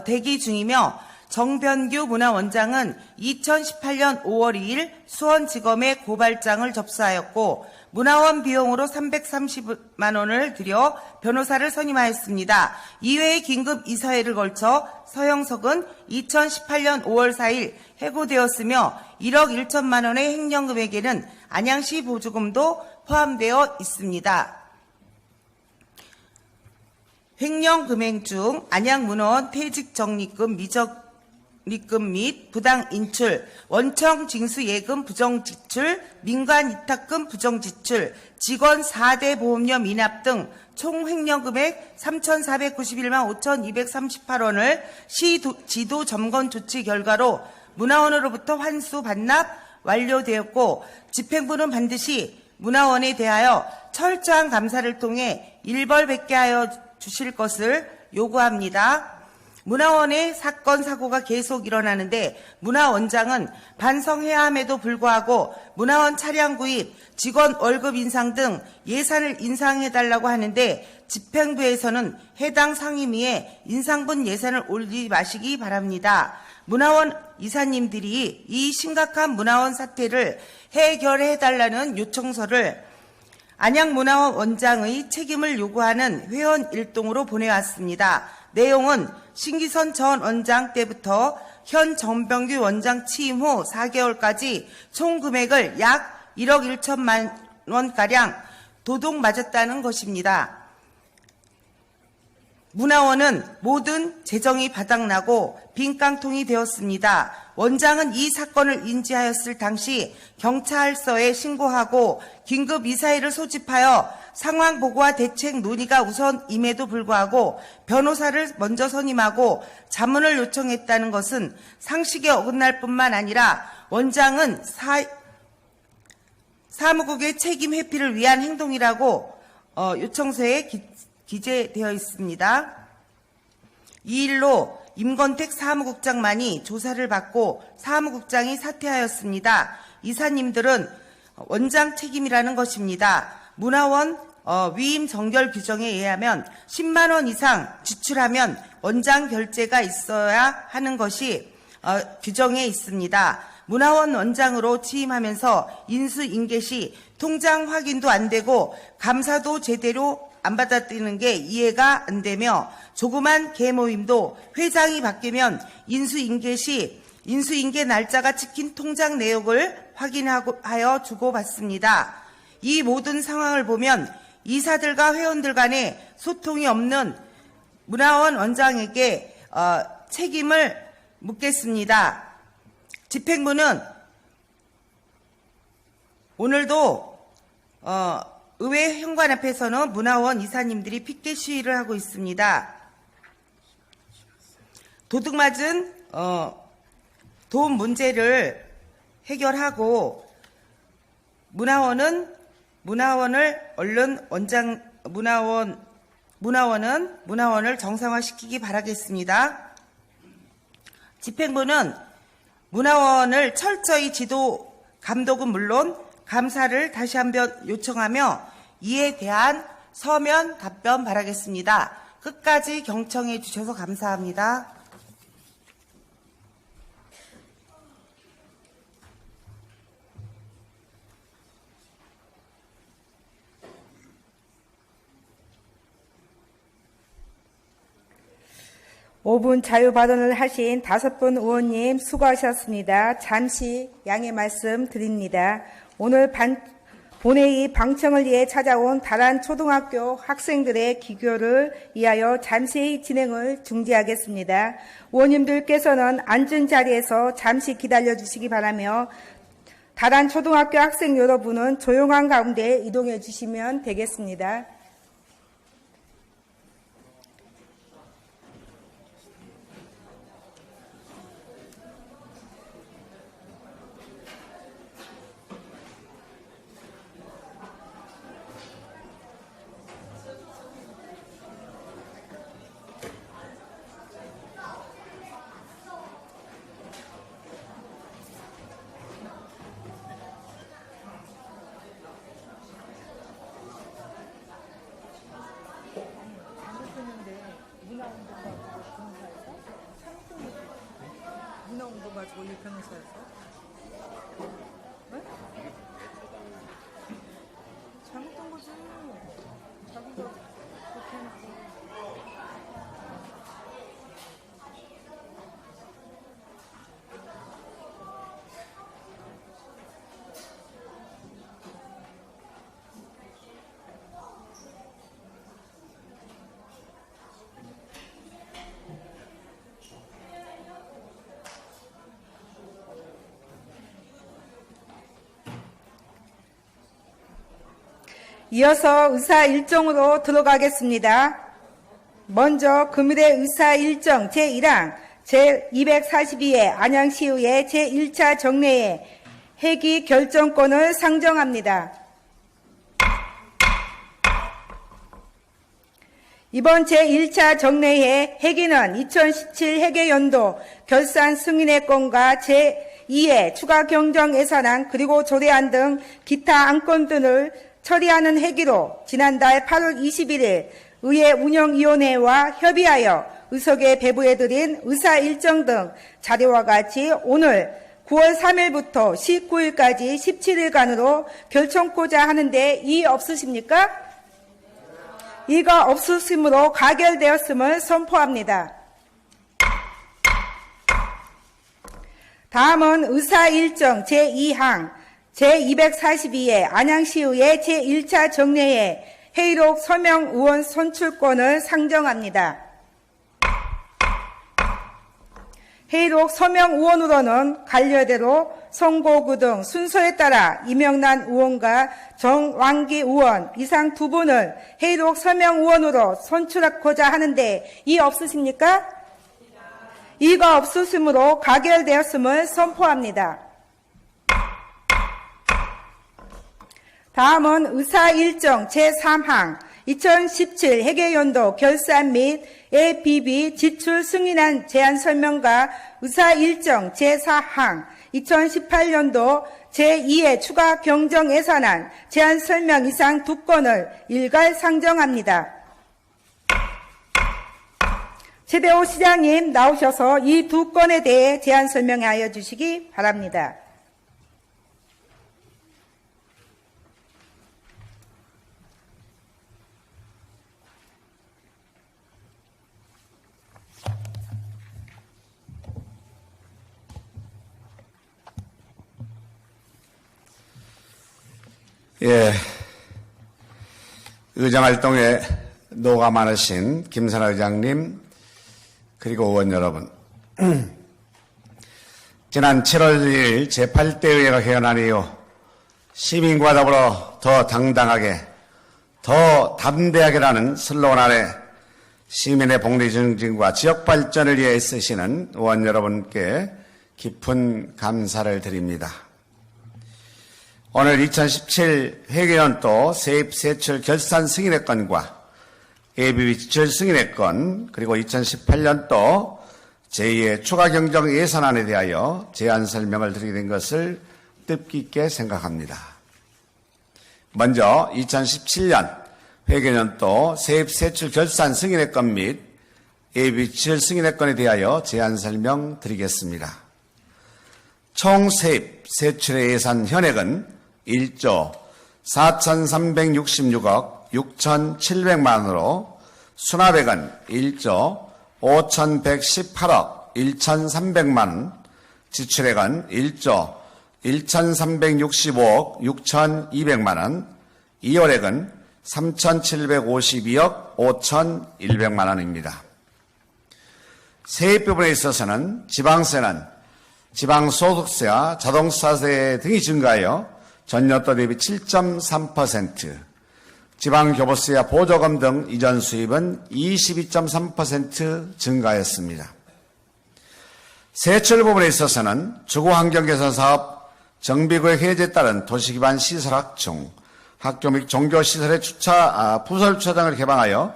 대기 중이며 정변규 문화원장은 2018년 5월 2일 수원지검에 고발장을 접수하였고 문화원 비용으로 330만 원을 들여 변호사를 선임하였습니다. 이외에 긴급 이사회를 걸쳐 서영석은 2018년 5월 4일 해고되었으며 1억 1천만 원의 횡령금액에는 안양시 보조금도 포함되어 있습니다. 횡령금액 중 안양문화원 퇴직적립금, 미적립금 및 부당 인출, 원청 징수 예금 부정 지출, 민관 위탁금 부정 지출, 직원 4대 보험료 미납 등 총 횡령금액 3,491만 5,238원을 시 지도 점검 조치 결과로 문화원으로부터 환수 반납 완료되었고 집행부는 반드시 문화원에 대하여 철저한 감사를 통해 일벌백계 하여 주실 것을 요구합니다. 문화원의 사건 사고가 계속 일어나는데 문화원장은 반성해야 함에도 불구하고 문화원 차량 구입, 직원 월급 인상 등 예산을 인상해달라고 하는데 집행부에서는 해당 상임위에 인상분 예산을 올리지 마시기 바랍니다. 문화원 이사님들이 이 심각한 문화원 사태를 해결해달라는 요청서를 안양문화원 원장의 책임을 요구하는 회원 일동으로 보내왔습니다. 내용은 신기선 전 원장 때부터 현 정병규 원장 취임 후 4개월까지 총 금액을 약 1억 1천만 원가량 도둑맞았다는 것입니다. 문화원은 모든 재정이 바닥나고 빈깡통이 되었습니다. 원장은 이 사건을 인지하였을 당시 경찰서에 신고하고 긴급 이사회를 소집하여 상황 보고와 대책 논의가 우선임에도 불구하고 변호사를 먼저 선임하고 자문을 요청했다는 것은 상식에 어긋날 뿐만 아니라 원장은 사무국의 책임 회피를 위한 행동이라고 요청서에 기재되어 있습니다. 이 일로 임건택 사무국장만이 조사를 받고 사무국장이 사퇴하였습니다. 이사님들은 원장 책임이라는 것입니다. 문화원 위임 정결 규정에 의하면 10만 원 이상 지출하면 원장 결재가 있어야 하는 것이 규정에 있습니다. 문화원 원장으로 취임하면서 인수인계 시 통장 확인도 안 되고 감사도 제대로 안 받아들이는 게 이해가 안 되며 조그만 개모임도 회장이 바뀌면 인수인계 시 인수인계 날짜가 찍힌 통장 내역을 확인하여 주고받습니다. 이 모든 상황을 보면 이사들과 회원들 간에 소통이 없는 문화원 원장에게 책임을 묻겠습니다. 집행부는 오늘도 의회 현관 앞에서는 문화원 이사님들이 피켓 시위를 하고 있습니다. 도둑맞은 돈 문제를 해결하고 문화원을 얼른 문화원을 정상화시키기 바라겠습니다. 집행부는 문화원을 철저히 지도 감독은 물론 감사를 다시 한번 요청하며 이에 대한 서면 답변 바라겠습니다. 끝까지 경청해 주셔서 감사합니다. 오 분 자유 발언을 하신 5분 의원님 수고하셨습니다. 잠시 양해 말씀 드립니다. 오늘 본회의 방청을 위해 찾아온 다란 초등학교 학생들의 기교를 위하여 잠시 회의 진행을 중지하겠습니다. 의원님들께서는 앉은 자리에서 잠시 기다려 주시기 바라며 다란 초등학교 학생 여러분은 조용한 가운데 이동해 주시면 되겠습니다. 문화운동 가지고 이 변호사에서 잘못한 거지. 자기가 그렇게 해놓고. 이어서 의사 일정으로 들어가겠습니다. 먼저 금일의 의사 일정 제1항 제242회 안양시의회 제1차 정례에 회기 결정권을 상정합니다. 이번 제1차 정례회 회기는 2017 회계연도 결산 승인의 건과 제2회 추가 경정 예산안 그리고 조례안 등 기타 안건 등을 처리하는 회기로 지난달 8월 21일 의회 운영위원회와 협의하여 의석에 배부해드린 의사 일정 등 자료와 같이 오늘 9월 3일부터 19일까지 17일간으로 결정코자 하는데 이의 없으십니까? 이가 없으심으로 가결되었음을 선포합니다. 다음은 의사 일정 제2항 제242회 안양시의회 제1차 정례에 회의록 서명 의원 선출권을 상정합니다. 회의록 서명 의원으로는 관료대로 선고구 등 순서에 따라 이명란 의원과 정왕기 의원 이상 2분을 회의록 서명 의원으로 선출하고자 하는데 이의 없으십니까? 이가 없으심으로 가결되었음을 선포합니다. 다음은 의사 일정 제3항 2017 회계연도 결산 및 APB 지출 승인안 제안 설명과 의사 일정 제4항 2018년도 제2회 추가 경정 예산안 제안 설명 이상 2건을 일괄 상정합니다. 최대호 시장님 나오셔서 이 두 건에 대해 제안 설명하여 주시기 바랍니다. 예, 의정활동에 노가 많으신 김선아 의장님, 그리고 의원 여러분, 지난 7월 1일 제8대 의회가 개헌한 이후 시민과 더불어 더 당당하게, 더 담대하게라는 슬로건 아래 시민의 복리 증진과 지역 발전을 위해 애쓰시는 의원 여러분께 깊은 감사를 드립니다. 오늘 2017 회계연도 세입 세출 결산 승인의 건과 예비비 지출 승인의 건, 그리고 2018년도 제2의 추가 경정 예산안에 대하여 제안 설명을 드리게 된 것을 뜻깊게 생각합니다. 먼저 2017년 회계연도 세입 세출 결산 승인의 건 및 예비비 지출 승인의 건에 대하여 제안 설명 드리겠습니다. 총 세입 세출의 예산 현액은 1조 4,366억 6,700만 원으로 수납액은 1조 5,118억 1,300만 원, 지출액은 1조 1,365억 6,200만 원, 이월액은 3,752억 5,100만 원입니다. 세입 부분에 있어서는 지방세는 지방소득세와 자동차세 등이 증가하여 전년도 대비 7.3%, 지방교부세와 보조금 등 이전 수입은 22.3% 증가했습니다. 세출 부분에 있어서는 주거환경개선사업, 정비구역 해제에 따른 도시기반 시설 확충, 학교 및 종교시설의 부설 주차장을 개방하여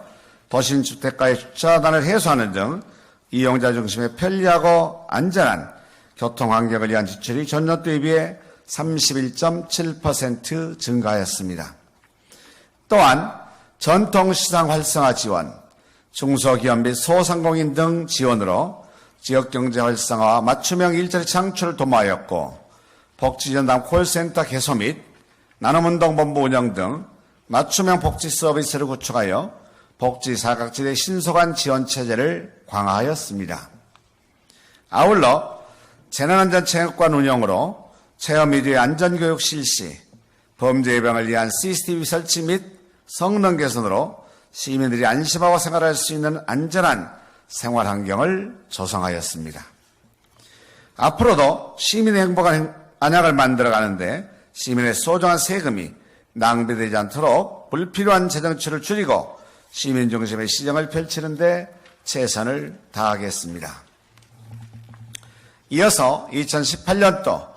도심주택가의 주차단을 해소하는 등 이용자 중심의 편리하고 안전한 교통환경을 위한 지출이 전년도에 비해 31.7% 증가했습니다. 또한 전통시장 활성화 지원, 중소기업 및 소상공인 등 지원으로 지역경제 활성화와 맞춤형 일자리 창출을 도모하였고, 복지전담 콜센터 개소 및 나눔운동본부 운영 등 맞춤형 복지 서비스를 구축하여 복지 사각지대 신속한 지원 체제를 강화하였습니다. 아울러 재난안전체육관 운영으로 체험 위주의 안전교육 실시, 범죄 예방을 위한 CCTV 설치 및 성능 개선으로 시민들이 안심하고 생활할 수 있는 안전한 생활 환경을 조성하였습니다. 앞으로도 시민의 행복한 안약을 만들어가는데 시민의 소중한 세금이 낭비되지 않도록 불필요한 재정출을 줄이고 시민 중심의 시정을 펼치는 데 최선을 다하겠습니다. 이어서 2018년도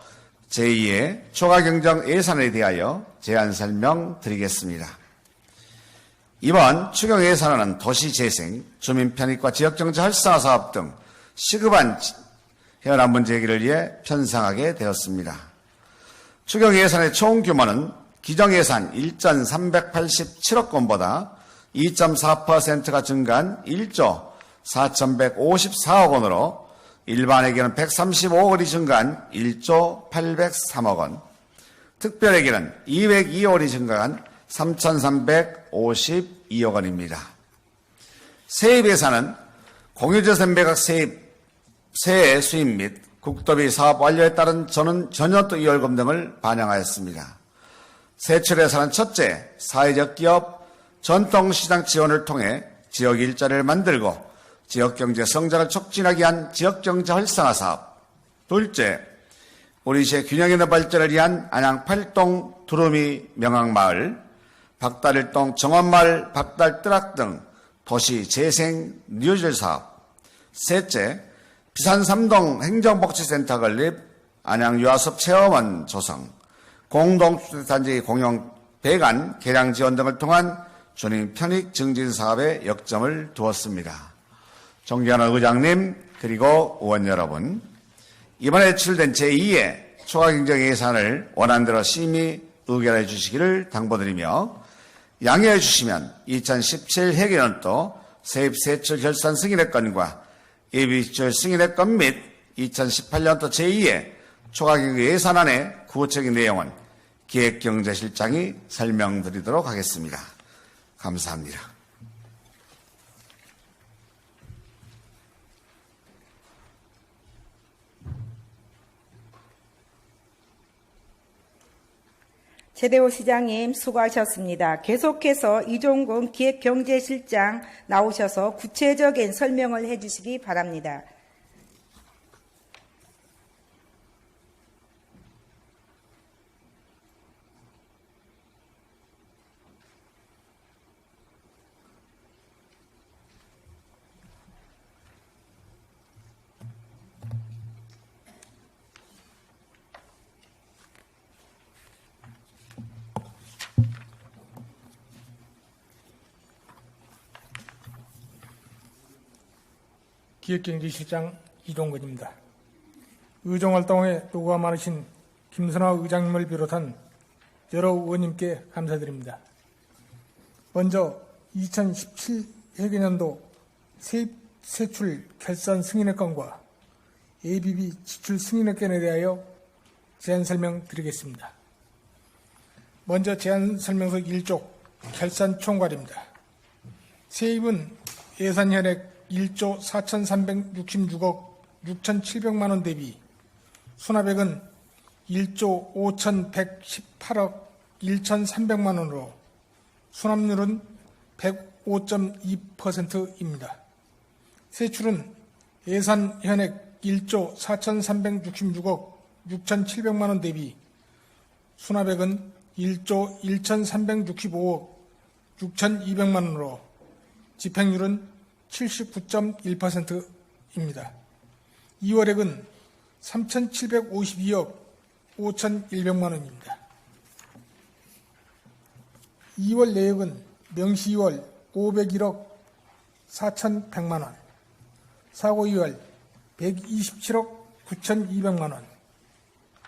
제2의 초과경정 예산에 대하여 제안 설명드리겠습니다. 이번 추경 예산안은 도시재생, 주민편익과 지역경제 활성화 사업 등 시급한 현안 문제 해결을 위해 편성하게 되었습니다. 추경 예산의 총 규모는 기정예산 1,387억 원보다 2.4%가 증가한 1조 4,154억 원으로 일반에게는 135억 원이 증가한 1조 803억 원, 특별에게는 202억 원이 증가한 3,352억 원입니다. 세입 예산은 공유재산 매각 세의 수입 및 국도비 사업 완료에 따른 전년도 이월금 등을 반영하였습니다. 세출 예산은 첫째, 사회적 기업, 전통시장 지원을 통해 지역 일자리를 만들고 지역경제 성장을 촉진하기 위한 지역경제 활성화 사업. 둘째, 우리 시의 균형 있는 발전을 위한 안양 8동 두루미 명항마을, 박달일동 정원마을 박달뜨락 등 도시 재생 뉴질 사업. 셋째, 비산 3동 행정복지센터 건립, 안양 유아숲 체험원 조성, 공동주택단지 공용 배관 개량 지원 등을 통한 주민 편익 증진 사업에 역점을 두었습니다. 존경하는 의장님, 그리고 의원 여러분, 이번에 출된 제2의 초과경정 예산을 원안대로 심의 의결해 주시기를 당부드리며 양해해 주시면 2017 회계연도 세입세출 결산 승인의 건과 예비지출 승인의 건 및 2018년도 제2회 초과기획 예산안의 구체적인 내용은 기획경제실장이 설명드리도록 하겠습니다. 감사합니다. 최대호 시장님 수고하셨습니다. 계속해서 이종근 기획경제실장 나오셔서 구체적인 설명을 해주시기 바랍니다. 기획경제실장 이종근입니다. 의정활동에 노고가 많으신 김선화 의장님을 비롯한 여러 의원님께 감사드립니다. 먼저 2017 회계년도 세입세출 결산 승인의 건과 ABB 지출 승인의 건에 대하여 제안 설명드리겠습니다. 먼저 제안 설명서 1쪽 결산 총괄입니다. 세입은 예산 현액 1조 4,366억 6,700만 원 대비 수납액은 1조 5,118억 1,300만 원으로 수납률은 105.2%입니다. 세출은 예산 현액 1조 4,366억 6,700만 원 대비 수납액은 1조 1,365억 6,200만 원으로 집행률은 79.1%입니다. 이월액은 3,752억 5,100만 원입니다. 2월 내역은 명시 2월 501억 4,100만 원, 사고 2월 127억 9,200만 원,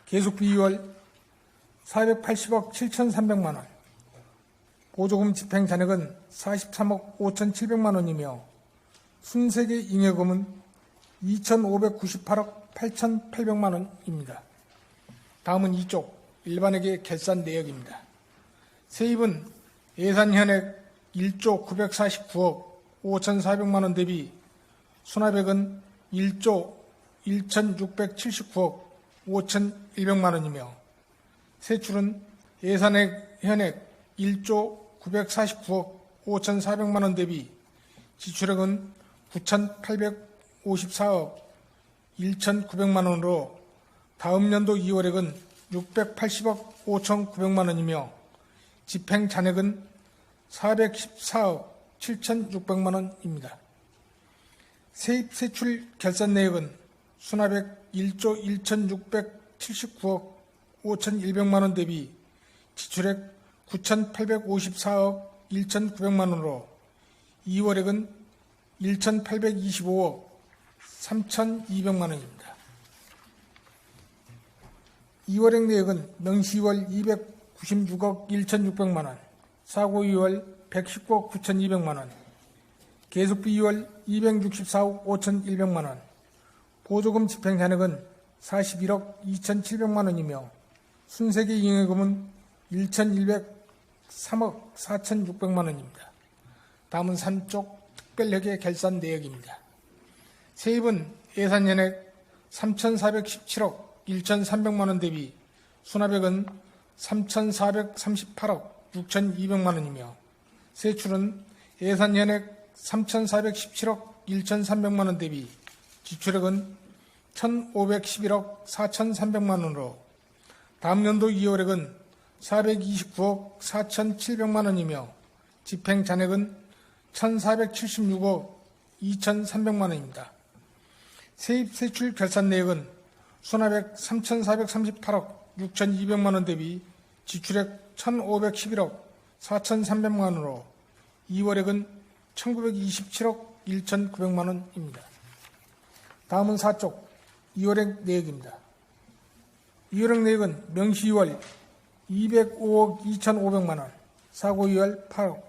계속비 2월 480억 7,300만 원, 보조금 집행 잔액은 43억 5,700만 원이며 순세계 잉여금은 2,598억 8,800만 원입니다. 다음은 이쪽 일반회계 결산 내역입니다. 세입은 예산 현액 1조 949억 5,400만 원 대비 수납액은 1조 1,679억 5,100만 원이며 세출은 예산액 현액 1조 949억 5,400만 원 대비 지출액은 9,854억 1,900만 원으로 다음 연도 2월액은 680억 5,900만 원이며 집행 잔액은 414억 7,600만 원입니다. 세입 세출 결산 내역은 수납액 1조 1,679억 5,100만 원 대비 지출액 9,854억 1,900만 원으로 2월액은 1,825억 3,200만 원입니다. 2월액 내역은 명시 2월 296억 1,600만 원, 사고 2월 119억 9,200만 원, 계속비 2월 264억 5,100만 원, 보조금 집행 잔액은 41억 2,700만 원이며 순세계 잉여금은 1,103억 4,600만 원입니다. 다음은 3쪽 특별회계 결산 내역입니다. 세입은 예산 현액 3,417억 1,300만 원 대비 수납액은 3,438억 6,200만 원이며 세출은 예산 현액 3,417억 1,300만 원 대비 지출액은 1,511억 4,300만 원으로 다음 연도 2월액은 429억 4,700만 원이며 집행 잔액은 1,476억 2,300만 원입니다. 세입 세출 결산 내역은 수납액 3,438억 6,200만 원 대비 지출액 1,511억 4,300만 원으로 2월액은 1,927억 1,900만 원입니다. 다음은 4쪽 2월액 내역입니다. 2월액 내역은 명시 2월 205억 2,500만 원, 사고 2월 8억,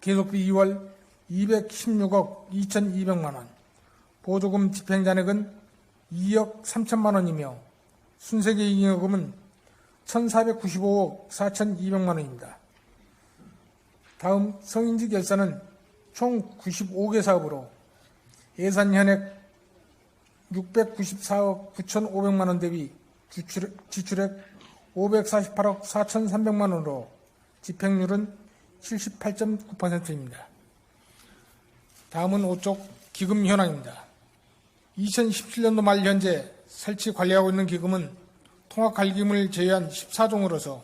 계속비 2월 216억 2,200만 원, 보조금 집행잔액은 2억 3천만 원이며 순세계 잉여금은 1,495억 4,200만 원입니다. 다음 성인지 결산은 총 95개 사업으로 예산 현액 694억 9,500만 원 대비 지출액 548억 4,300만 원으로 집행률은 78.9%입니다. 다음은 5쪽 기금 현황입니다. 2017년도 말 현재 설치 관리하고 있는 기금은 통합관리기금을 제외한 14종으로서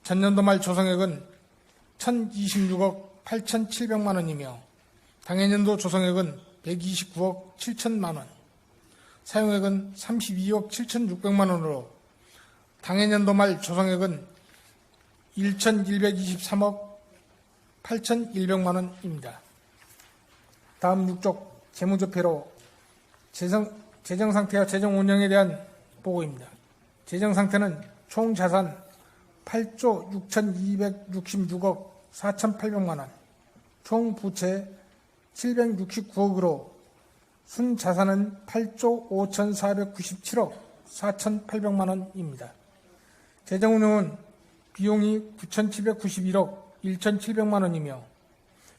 전년도 말 조성액은 1,026억 8,700만 원이며 당해년도 조성액은 129억 7천만 원, 사용액은 32억 7,600만 원으로 당해년도 말 조성액은 1,123억 8,100만 원입니다. 다음 6쪽 재무제표로 재정상태와 재정운영에 대한 보고입니다. 재정상태는 총 자산 8조 6,266억 4,800만 원, 총 부채 769억으로 순자산은 8조 5,497억 4,800만 원입니다. 재정운용은 비용이 9,791억 1,700만 원이며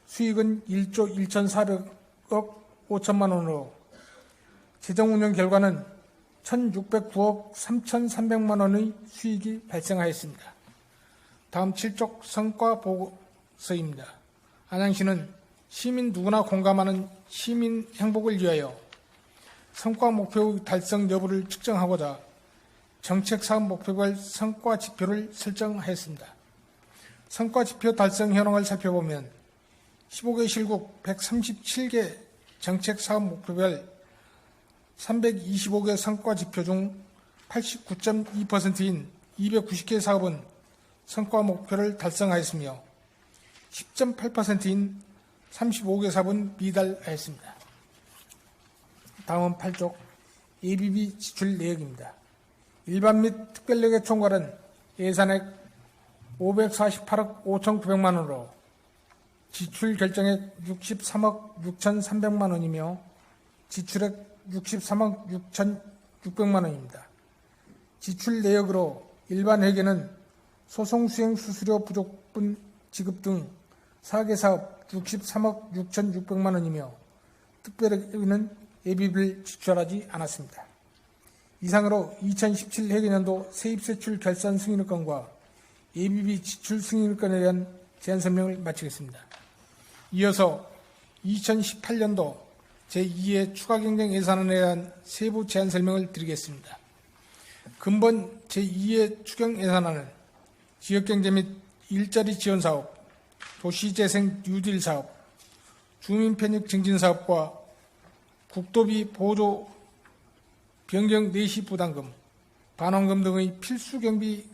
수익은 1조 1,400억 5천만 원으로 재정운용 결과는 1,609억 3,300만 원의 수익이 발생하였습니다. 다음 7쪽 성과 보고서입니다. 안양시는 시민 누구나 공감하는 시민 행복을 위하여 성과 목표 달성 여부를 측정하고자 정책 사업 목표별 성과 지표를 설정하였습니다. 성과 지표 달성 현황을 살펴보면 15개 실국 137개 정책 사업 목표별 325개 성과 지표 중 89.2%인 290개 사업은 성과 목표를 달성하였으며 10.8%인 35개 사업은 미달하였습니다. 다음은 8쪽 ABB 지출 내역입니다. 일반 및 특별력의 총괄은 예산액 548억 5,900만 원으로 지출 결정액 63억 6,300만 원이며 지출액 63억 6,600만 원입니다. 지출 내역으로 일반 회계는 소송 수행 수수료 부족분 지급 등 4개 사업 63억 6,600만 원이며 특별회계는 예비비를 지출하지 않았습니다. 이상으로 2017 회계년도 세입세출 결산 승인건과 예비비 지출 승인건에 대한 제안 설명을 마치겠습니다. 이어서 2018년도 제2회 추가경쟁 예산안에 대한 세부 제안 설명을 드리겠습니다. 근본 제2회 추경 예산안은 지역경제 및 일자리 지원 사업, 도시재생 뉴딜 사업, 주민편익 증진 사업과 국도비 보조 변경 내시 부담금, 반환금 등의 필수 경비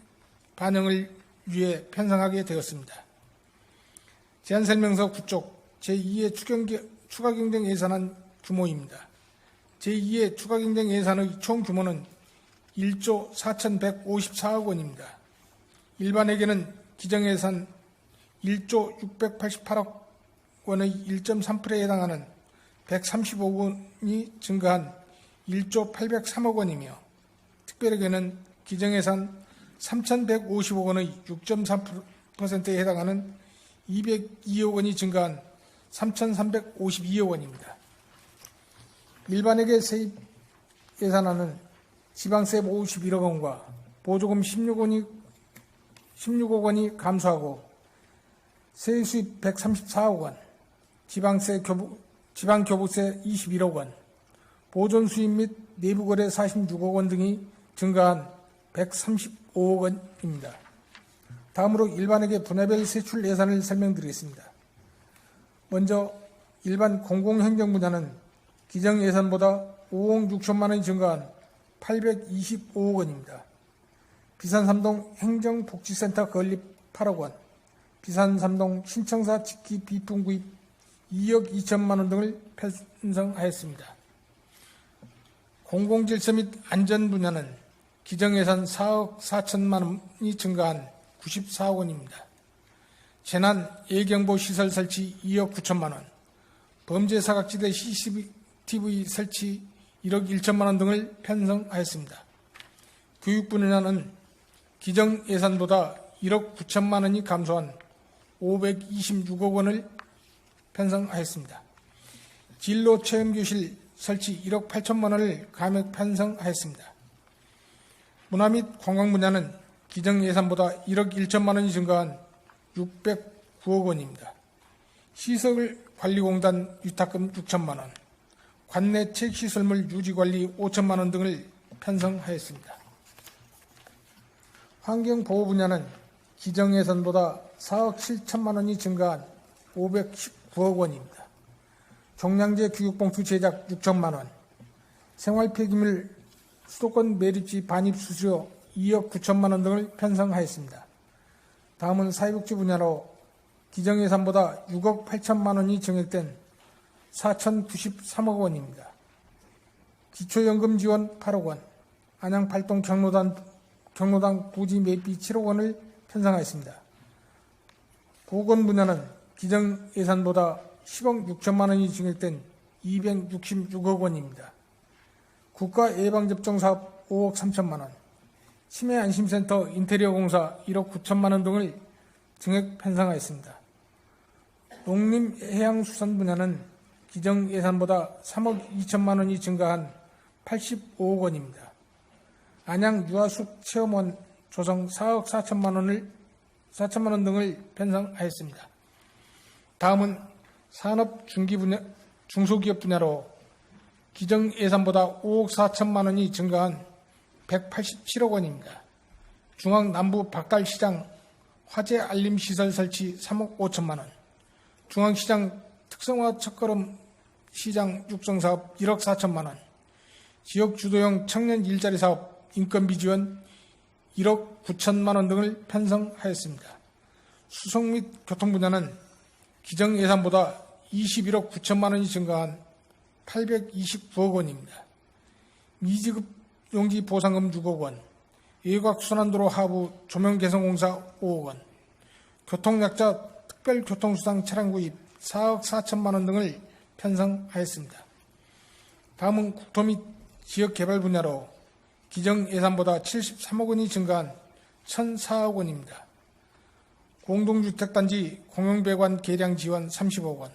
반영을 위해 편성하게 되었습니다. 제안 설명서 9쪽 제2회 추가경쟁 예산안 규모입니다. 제2회 추가경쟁 예산의 총 규모는 1조 4,154억 원입니다. 일반회계는 기정예산 1조 688억 원의 1.3%에 해당하는 135억 원이 증가한 1조 803억 원이며 특별회계는 기정예산 3,150억 원의 6.3%에 해당하는 202억 원이 증가한 3,352억 원입니다. 일반회계 세입 예산안은 지방세 51억 원과 보조금 16억 원이 감소하고 세수입 134억 원, 지방교부세 21억 원, 보존수입 및 내부거래 46억 원 등이 증가한 135억 원입니다. 다음으로 일반회계 분야별 세출 예산을 설명드리겠습니다. 먼저 일반 공공행정 분야는 기정 예산보다 5억 6천만 원이 증가한 825억 원입니다. 비산 3동 행정복지센터 건립 8억 원, 비산 3동 신청사 직기 비품 구입 2억 2천만 원 등을 편성하였습니다. 공공질서 및 안전 분야는 기정예산 4억 4천만 원이 증가한 94억 원입니다. 재난 예경보 시설 설치 2억 9천만 원, 범죄 사각지대 CCTV 설치 1억 1천만 원 등을 편성하였습니다. 교육 분야는 기정 예산보다 1억 9천만 원이 감소한 526억 원을 편성하였습니다. 진로 체험교실 설치 1억 8천만 원을 감액 편성하였습니다. 문화 및 관광 분야는 기정 예산보다 1억 1천만 원이 증가한 609억 원입니다. 시설관리공단 위탁금 6천만 원, 관내 책시설물 유지관리 5천만 원 등을 편성하였습니다. 환경보호 분야는 기정 예산보다 4억 7천만 원이 증가한 519억 원입니다. 종량제 교육봉투 제작 6천만 원, 생활폐기물 수도권 매립지 반입 수수료 2억 9천만 원 등을 편성하였습니다. 다음은 사회복지 분야로 기정 예산보다 6억 8천만 원이 증액된 4,093억 원입니다. 기초연금 지원 8억 원, 안양 팔동 경로당 부지 매입비 7억 원을 편성하였습니다. 보건 분야는 기정 예산보다 10억 6천만 원이 증액된 266억 원입니다. 국가 예방접종 사업 5억 3천만 원, 치매 안심센터 인테리어 공사 1억 9천만 원 등을 증액 편성하였습니다. 농림해양수산 분야는 기정 예산보다 3억 2천만 원이 증가한 85억 원입니다. 안양 유아숲 체험원 조성 4억 4천만 원 등을 편성하였습니다. 다음은 산업 중소기업 분야로 기정 예산보다 5억 4천만 원이 증가한 187억 원입니다. 중앙 남부 박달시장 화재 알림 시설 설치 3억 5천만 원, 중앙시장 특성화 첫걸음 시장 육성 사업 1억 4천만 원, 지역 주도형 청년 일자리 사업 인건비 지원 1억 9천만 원 등을 편성하였습니다. 수송 및 교통 분야는 기정 예산보다 21억 9천만 원이 증가한 829억 원입니다. 미지급 용지 보상금 6억 원, 외곽순환도로 하부 조명 개선 공사 5억 원, 교통약자 특별교통수당 차량 구입 4억 4천만 원 등을 편성하였습니다. 다음은 국토 및 지역개발 분야로 기정 예산보다 73억 원이 증가한 1,004억 원입니다. 공동주택단지 공용배관 개량 지원 30억 원,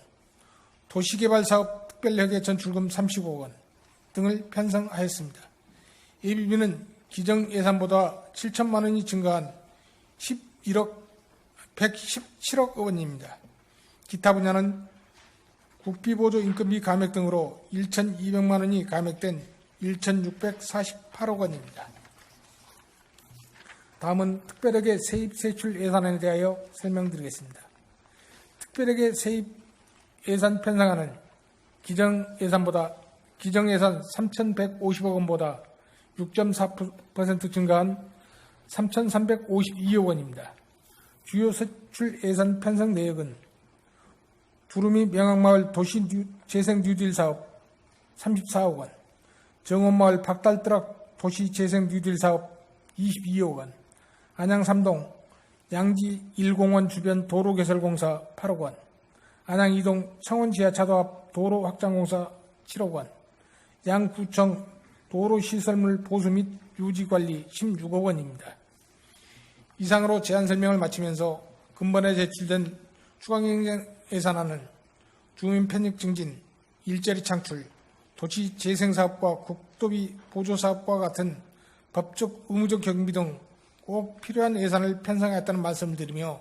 도시개발사업 특별회계 전출금 30억 원 등을 편성하였습니다. 예비비는 기정 예산보다 7천만 원이 증가한 117억 원입니다. 기타 분야는 국비보조 인건비 감액 등으로 1,200만 원이 감액된 1,648억 원입니다. 다음은 특별회계 세입 세출 예산안에 대하여 설명드리겠습니다. 특별회계 세입 예산 편성안은 기정 예산 3,150억 원보다 6.4% 증가한 3,352억 원입니다. 주요 세출 예산 편성 내역은 두루미 명항마을 도시재생 뉴딜 사업 34억 원, 정원마을 박달뜨락 도시재생 뉴딜 사업 22억 원, 안양 3동 양지 1공원 주변 도로 개설 공사 8억 원, 안양 2동 청원 지하차도 앞 도로 확장 공사 7억 원, 양구청 도로 시설물 보수 및 유지 관리 16억 원입니다. 이상으로 제안 설명을 마치면서 근본에 제출된 추가경정 예산안은 주민 편익 증진, 일자리 창출, 도시 재생 사업과 국도비 보조 사업과 같은 법적 의무적 경비 등 꼭 필요한 예산을 편성했다는 말씀을 드리며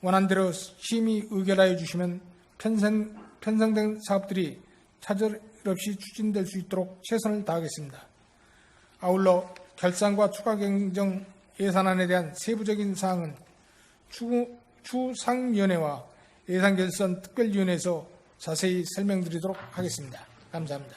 원안대로 심의 의결하여 주시면 편성된 사업들이 차질 없이 추진될 수 있도록 최선을 다하겠습니다. 아울러 결산과 추가 경정 예산안에 대한 세부적인 사항은 추상위원회와 예산결산 특별위원회에서 자세히 설명드리도록 하겠습니다. 감사합니다.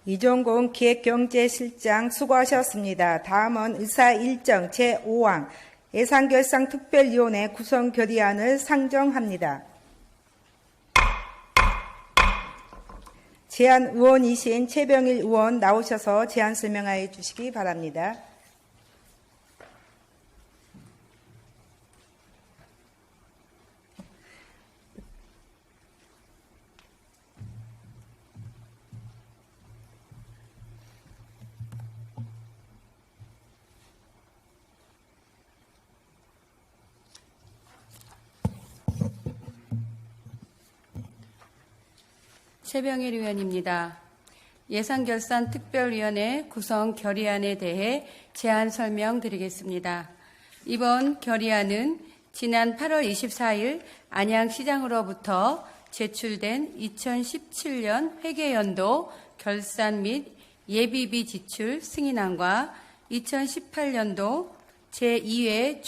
이종공 기획경제실장 수고하셨습니다. 다음은 의사 일정 제5항 예산결상특별위원회 구성 결의안을 상정합니다. 제안 의원이신 최병일 의원 나오셔서 제안 설명하여 주시기 바랍니다. 최병일 의원입니다. 예산결산특별위원회 구성 결의안에 대해 제안 설명드리겠습니다. 이번 결의안은 지난 8월 24일 안양시장으로부터 제출된 2017년 회계연도 결산 및 예비비 지출 승인안과 2018년도 제2회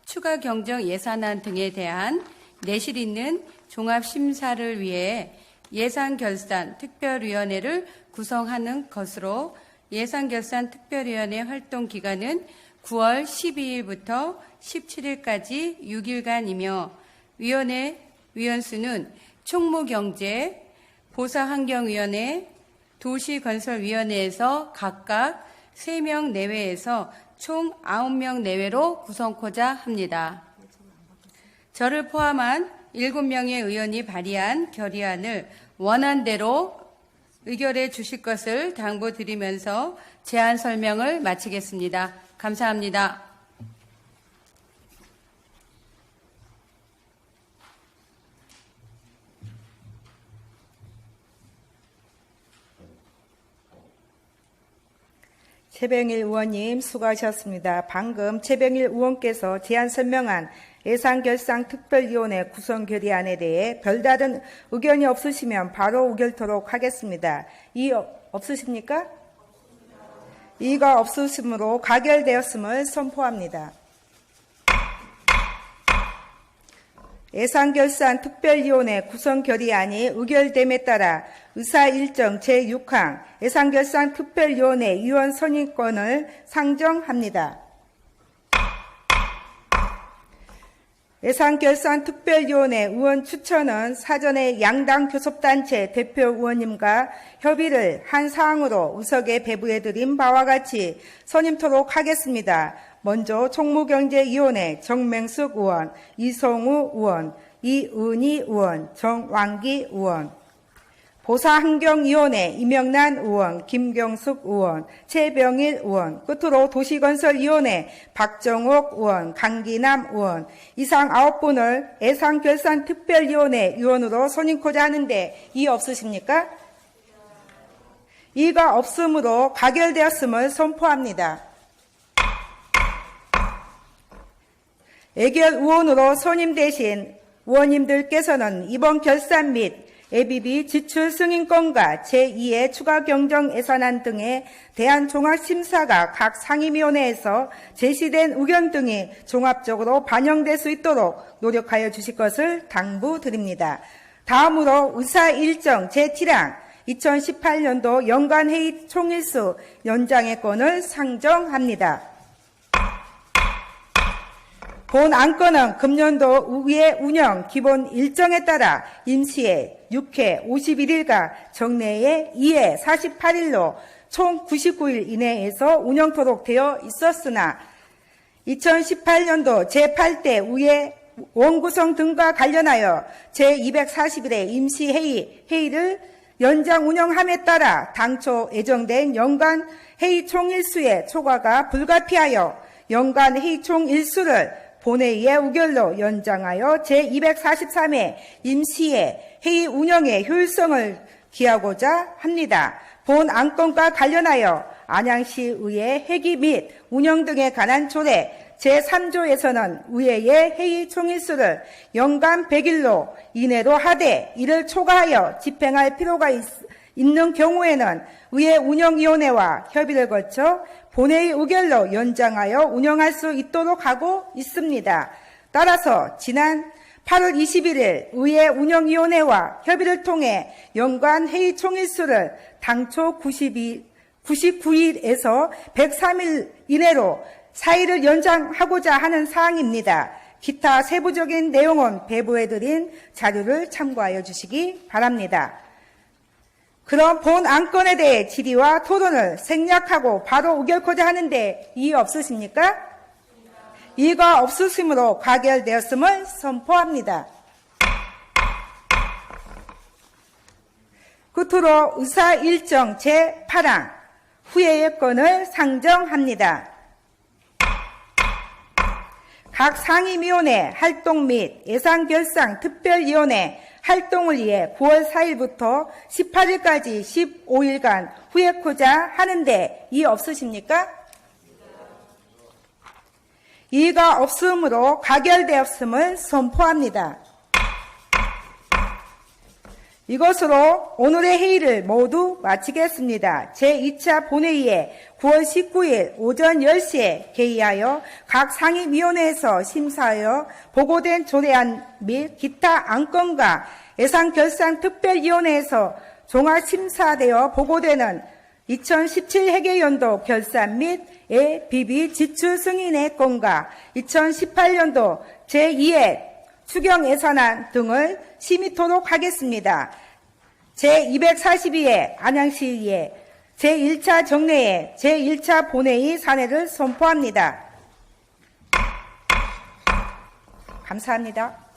추가 경정 예산안 등에 대한 내실 있는 종합심사를 위해 예산결산특별위원회를 구성하는 것으로 예산결산특별위원회 활동 기간은 9월 12일부터 17일까지 6일간이며 위원회 위원수는 총무경제, 보사환경위원회, 도시건설위원회에서 각각 3명 내외에서 총 9명 내외로 구성코자 합니다. 저를 포함한 7명의 의원이 발의한 결의안을 원안대로 의결해 주실 것을 당부드리면서 제안 설명을 마치겠습니다. 감사합니다. 최병일 의원님 수고하셨습니다. 방금 최병일 의원께서 제안 설명한 예산결상특별위원회 구성 결의안에 대해 별다른 의견이 없으시면 바로 의결토록 하겠습니다. 없으십니까? 이가 없으시므로 가결되었음을 선포합니다. 예산결산특별위원회 구성 결의안이 의결됨에 따라 의사일정 제6항 예산결산특별위원회 위원 선임권을 상정합니다. 예산결산특별위원회 의원 추천은 사전에 양당 교섭단체 대표 의원님과 협의를 한 사항으로 의석에 배부해드린 바와 같이 선임토록 하겠습니다. 먼저 총무경제위원회 정맹숙 의원, 이성우 의원, 이은희 의원, 정왕기 의원, 보사환경위원회 이명란 의원, 김경숙 의원, 최병일 의원, 끝으로 도시건설위원회 박정옥 의원, 강기남 의원, 이상 9분을 예산결산특별위원회 위원으로 선임코자 하는데 이의 없으십니까? 이가 없으므로 가결되었음을 선포합니다. 예결 의원으로 선임되신 의원님들께서는 이번 결산 및 예비비 지출 승인권과 제2의 추가 경정 예산안 등에 대한 종합심사가 각 상임위원회에서 제시된 의견 등이 종합적으로 반영될 수 있도록 노력하여 주실 것을 당부드립니다. 다음으로 의사일정 제7항 2018년도 연간회의 총일수 연장의 건을 상정합니다. 본 안건은 금년도 의회 운영 기본 일정에 따라 임시회 6회 51일과 정례회 2회 48일로 총 99일 이내에서 운영토록 되어 있었으나 2018년도 제8대 의회 원구성 등과 관련하여 제241회 임시회의를 연장 운영함에 따라 당초 예정된 연간 회의 총일수의 초과가 불가피하여 연간 회의 총일수를 본회의의 의결로 연장하여 제243회 임시회 회의 운영의 효율성을 기하고자 합니다. 본 안건과 관련하여 안양시의회 회기 및 운영 등에 관한 조례 제3조에서는 의회의 회의 총일수를 연간 100일로 이내로 하되 이를 초과하여 집행할 필요가 있는 경우에는 의회 운영위원회와 협의를 거쳐 본회의 의결로 연장하여 운영할 수 있도록 하고 있습니다. 따라서 지난 8월 21일 의회 운영위원회와 협의를 통해 연간 회의 총일수를 당초 99일에서 103일 이내로 사의를 연장하고자 하는 사항입니다. 기타 세부적인 내용은 배부해드린 자료를 참고하여 주시기 바랍니다. 그럼 본 안건에 대해 질의와 토론을 생략하고 바로 의결코자 하는데 이의 없으십니까? 이의가 없으시므로 가결되었음을 선포합니다. 끝으로 의사 일정 제8항 후회의 건을 상정합니다. 각 상임위원회 활동 및 예산결산 특별위원회 활동을 위해 9월 4일부터 18일까지 15일간 후회코자 하는데 이의 없으십니까? 이의가 없으므로 가결되었음을 선포합니다. 이것으로 오늘의 회의를 모두 마치겠습니다. 제2차 본회의에 9월 19일 오전 10시에 개의하여 각 상임위원회에서 심사하여 보고된 조례안 및 기타 안건과 예산결산특별위원회에서 종합심사되어 보고되는 2017 회계연도 결산 및 예비비 지출 승인의 건과 2018년도 제2회 추경 예산안 등을 심의토록 하겠습니다. 제242회 안양시의회 제1차 정례회 제1차 본회의 산회를 선포합니다. 감사합니다.